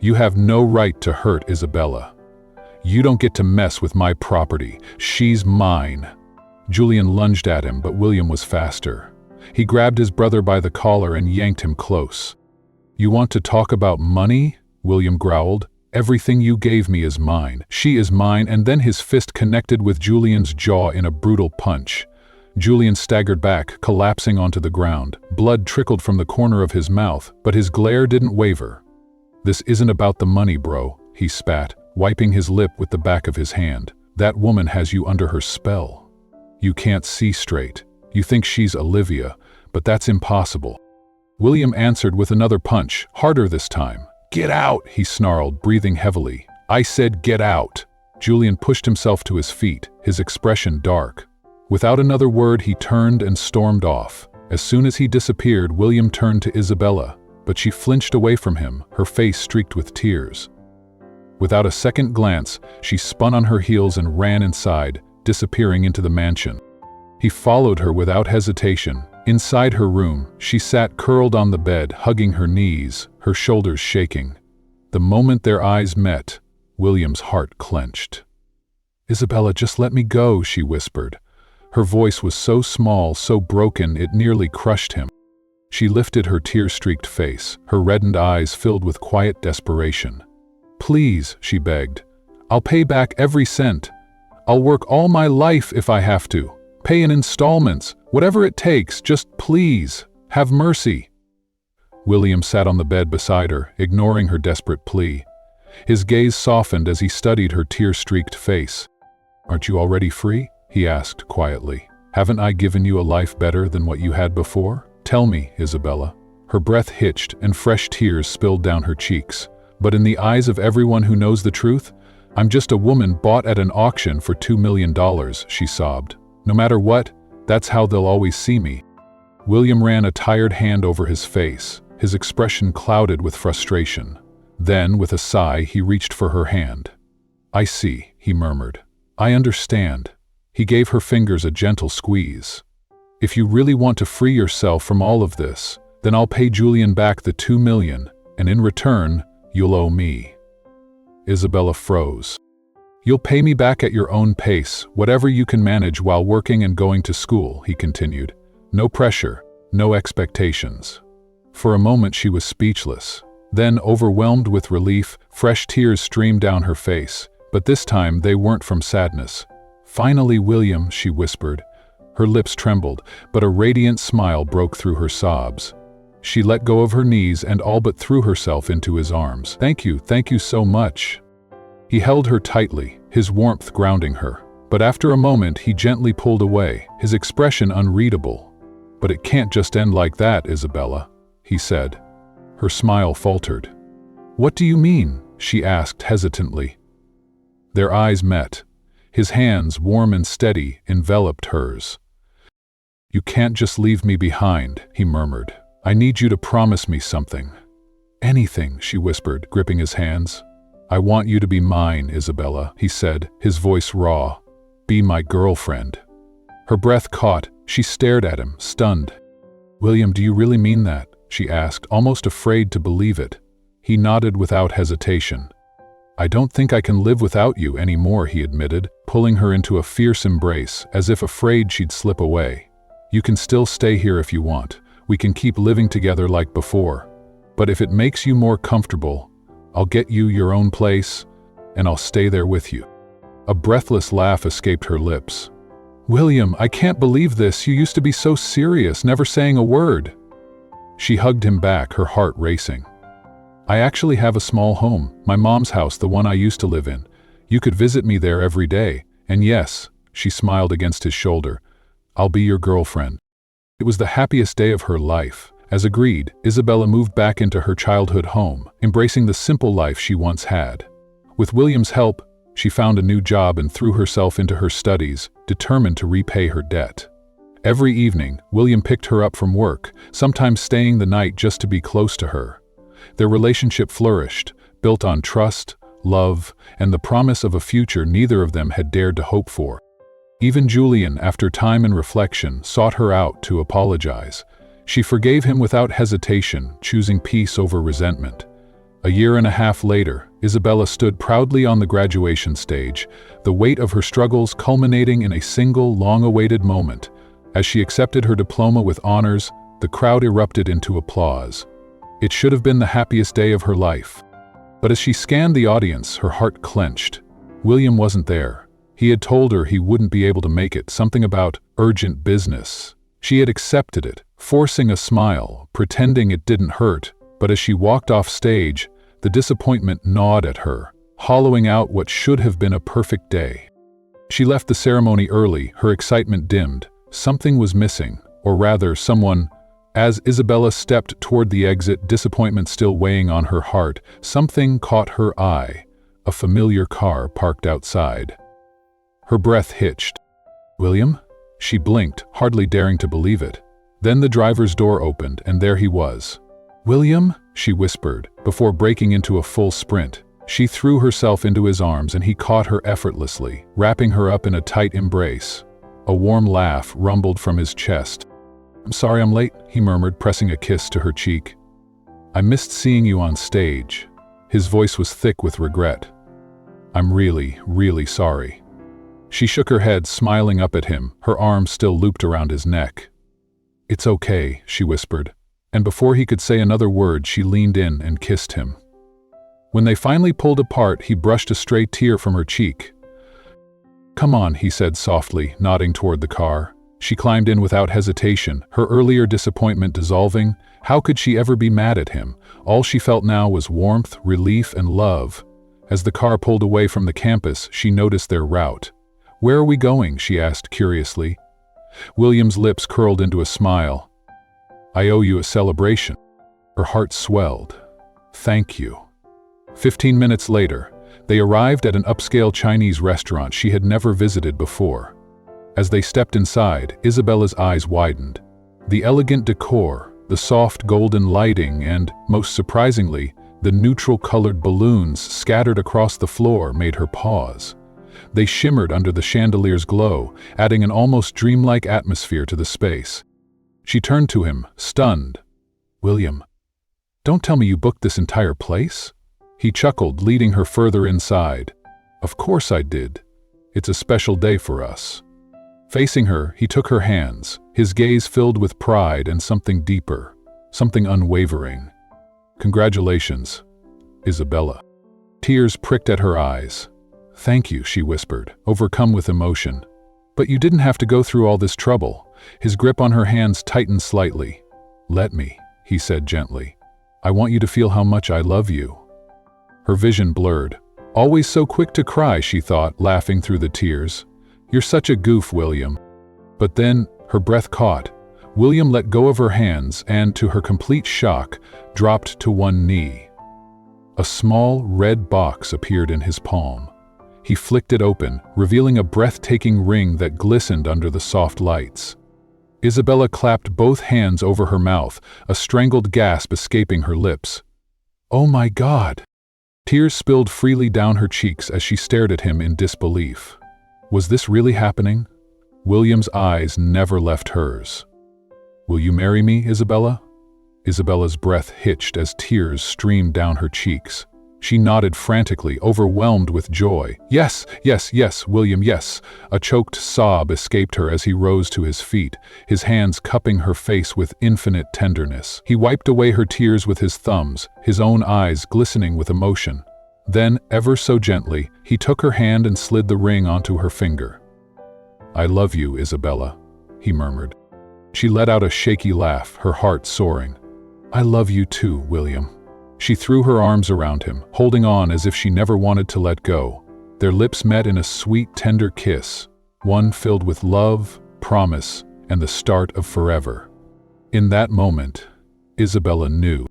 "You have no right to hurt Isabella. You don't get to mess with my property. She's mine." Julian lunged at him, but William was faster. He grabbed his brother by the collar and yanked him close. "You want to talk about money?" William growled. "Everything you gave me is mine. She is mine," and then his fist connected with Julian's jaw in a brutal punch. Julian staggered back, collapsing onto the ground. Blood trickled from the corner of his mouth, but his glare didn't waver. "This isn't about the money, bro," he spat, wiping his lip with the back of his hand. "That woman has you under her spell. You can't see straight. You think she's Olivia, but that's impossible." William answered with another punch, harder this time. "Get out," he snarled, breathing heavily. "I said get out." Julian pushed himself to his feet, his expression dark. Without another word, he turned and stormed off. As soon as he disappeared, William turned to Isabella, but she flinched away from him, her face streaked with tears. Without a second glance, she spun on her heels and ran inside, disappearing into the mansion. He followed her without hesitation. Inside her room, she sat curled on the bed, hugging her knees, her shoulders shaking. The moment their eyes met, William's heart clenched. "Isabella, just let me go," she whispered. Her voice was so small, so broken, it nearly crushed him. She lifted her tear-streaked face, her reddened eyes filled with quiet desperation. "Please," she begged. "I'll pay back every cent. I'll work all my life if I have to. Pay in installments, whatever it takes, just please, have mercy." William sat on the bed beside her, ignoring her desperate plea. His gaze softened as he studied her tear-streaked face. "Aren't you already free?" he asked quietly. "Haven't I given you a life better than what you had before? Tell me, Isabella." Her breath hitched and fresh tears spilled down her cheeks. "But in the eyes of everyone who knows the truth, I'm just a woman bought at an auction for $2 million, she sobbed. "No matter what, that's how they'll always see me." William ran a tired hand over his face, his expression clouded with frustration. Then, with a sigh, he reached for her hand. "I see," he murmured. "I understand." He gave her fingers a gentle squeeze. "If you really want to free yourself from all of this, then I'll pay Julian back the $2 million, and in return, you'll owe me." Isabella froze. "You'll pay me back at your own pace, whatever you can manage while working and going to school," he continued. "No pressure, no expectations." For a moment she was speechless. Then, overwhelmed with relief, fresh tears streamed down her face, but this time they weren't from sadness. "Finally, William," she whispered. Her lips trembled, but a radiant smile broke through her sobs. She let go of her knees and all but threw herself into his arms. Thank you so much." He held her tightly, his warmth grounding her. But after a moment he gently pulled away, his expression unreadable. "But it can't just end like that, Isabella," he said. Her smile faltered. "What do you mean?" she asked hesitantly. Their eyes met. His hands, warm and steady, enveloped hers. "You can't just leave me behind," he murmured. "I need you to promise me something." "Anything," she whispered, gripping his hands. "I want you to be mine, Isabella," he said, his voice raw. "Be my girlfriend." Her breath caught. She stared at him, stunned. "William, do you really mean that?" she asked, almost afraid to believe it. He nodded without hesitation. "I don't think I can live without you anymore," he admitted, pulling her into a fierce embrace, as if afraid she'd slip away. "You can still stay here if you want. We can keep living together like before. But if it makes you more comfortable, I'll get you your own place, and I'll stay there with you." A breathless laugh escaped her lips. "William, I can't believe this. You used to be so serious, never saying a word." She hugged him back, her heart racing. "I actually have a small home, my mom's house, the one I used to live in. You could visit me there every day, and yes," she smiled against his shoulder, "I'll be your girlfriend." It was the happiest day of her life. As agreed, Isabella moved back into her childhood home, embracing the simple life she once had. With William's help, she found a new job and threw herself into her studies, determined to repay her debt. Every evening, William picked her up from work, sometimes staying the night just to be close to her. Their relationship flourished, built on trust, love, and the promise of a future neither of them had dared to hope for. Even Julian, after time and reflection, sought her out to apologize. She forgave him without hesitation, choosing peace over resentment. A year and a half later, Isabella stood proudly on the graduation stage, the weight of her struggles culminating in a single, long-awaited moment. As she accepted her diploma with honors, the crowd erupted into applause. It should have been the happiest day of her life. But as she scanned the audience, her heart clenched. William wasn't there. He had told her he wouldn't be able to make it, something about urgent business. She had accepted it, forcing a smile, pretending it didn't hurt, but as she walked off stage, the disappointment gnawed at her, hollowing out what should have been a perfect day. She left the ceremony early, her excitement dimmed. Something was missing, or rather, someone. As Isabella stepped toward the exit, disappointment still weighing on her heart, something caught her eye, a familiar car parked outside. Her breath hitched. "William?" She blinked, hardly daring to believe it. Then the driver's door opened, and there he was. "William?" she whispered, before breaking into a full sprint. She threw herself into his arms and he caught her effortlessly, wrapping her up in a tight embrace. A warm laugh rumbled from his chest. "I'm sorry I'm late," he murmured, pressing a kiss to her cheek. "I missed seeing you on stage." His voice was thick with regret. "I'm really, really sorry." She shook her head, smiling up at him, her arms still looped around his neck. "It's okay," she whispered, and before he could say another word, she leaned in and kissed him. When they finally pulled apart, he brushed a stray tear from her cheek. "Come on," he said softly, nodding toward the car. She climbed in without hesitation, her earlier disappointment dissolving. How could she ever be mad at him? All she felt now was warmth, relief, and love. As the car pulled away from the campus, she noticed their route. "Where are we going?" she asked curiously. William's lips curled into a smile. "I owe you a celebration." Her heart swelled. "Thank you." 15 minutes later, they arrived at an upscale Chinese restaurant she had never visited before. As they stepped inside, Isabella's eyes widened. The elegant decor, the soft golden lighting, and, most surprisingly, the neutral-colored balloons scattered across the floor made her pause. They shimmered under the chandelier's glow, adding an almost dreamlike atmosphere to the space. She turned to him, stunned. "William, don't tell me you booked this entire place?" He chuckled, leading her further inside. "Of course I did. It's a special day for us." Facing her, he took her hands, his gaze filled with pride and something deeper, something unwavering. "Congratulations, Isabella." Tears pricked at her eyes. "Thank you," she whispered, overcome with emotion. "But you didn't have to go through all this trouble." His grip on her hands tightened slightly. "Let me," he said gently. "I want you to feel how much I love you." Her vision blurred. "Always so quick to cry," she thought, laughing through the tears. "You're such a goof, William." But then, her breath caught. William let go of her hands and, to her complete shock, dropped to one knee. A small, red box appeared in his palm. He flicked it open, revealing a breathtaking ring that glistened under the soft lights. Isabella clapped both hands over her mouth, a strangled gasp escaping her lips. "Oh my God!" Tears spilled freely down her cheeks as she stared at him in disbelief. Was this really happening? William's eyes never left hers. "Will you marry me, Isabella?" Isabella's breath hitched as tears streamed down her cheeks. She nodded frantically, overwhelmed with joy. "Yes, yes, yes, William, yes." A choked sob escaped her as he rose to his feet, his hands cupping her face with infinite tenderness. He wiped away her tears with his thumbs, his own eyes glistening with emotion. Then, ever so gently, he took her hand and slid the ring onto her finger. "I love you, Isabella," he murmured. She let out a shaky laugh, her heart soaring. "I love you too, William." She threw her arms around him, holding on as if she never wanted to let go. Their lips met in a sweet, tender kiss, one filled with love, promise, and the start of forever. In that moment, Isabella knew.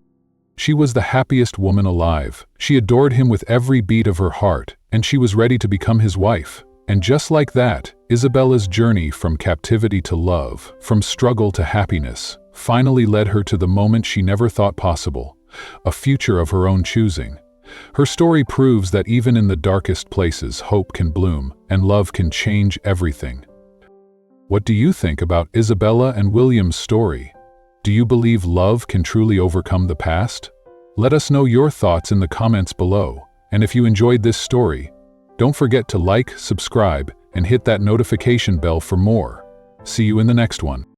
She was the happiest woman alive. She adored him with every beat of her heart, and she was ready to become his wife. And just like that, Isabella's journey from captivity to love, from struggle to happiness, finally led her to the moment she never thought possible, a future of her own choosing. Her story proves that even in the darkest places, hope can bloom, and love can change everything. What do you think about Isabella and William's story? Do you believe love can truly overcome the past? Let us know your thoughts in the comments below. And if you enjoyed this story, don't forget to like, subscribe, and hit that notification bell for more. See you in the next one.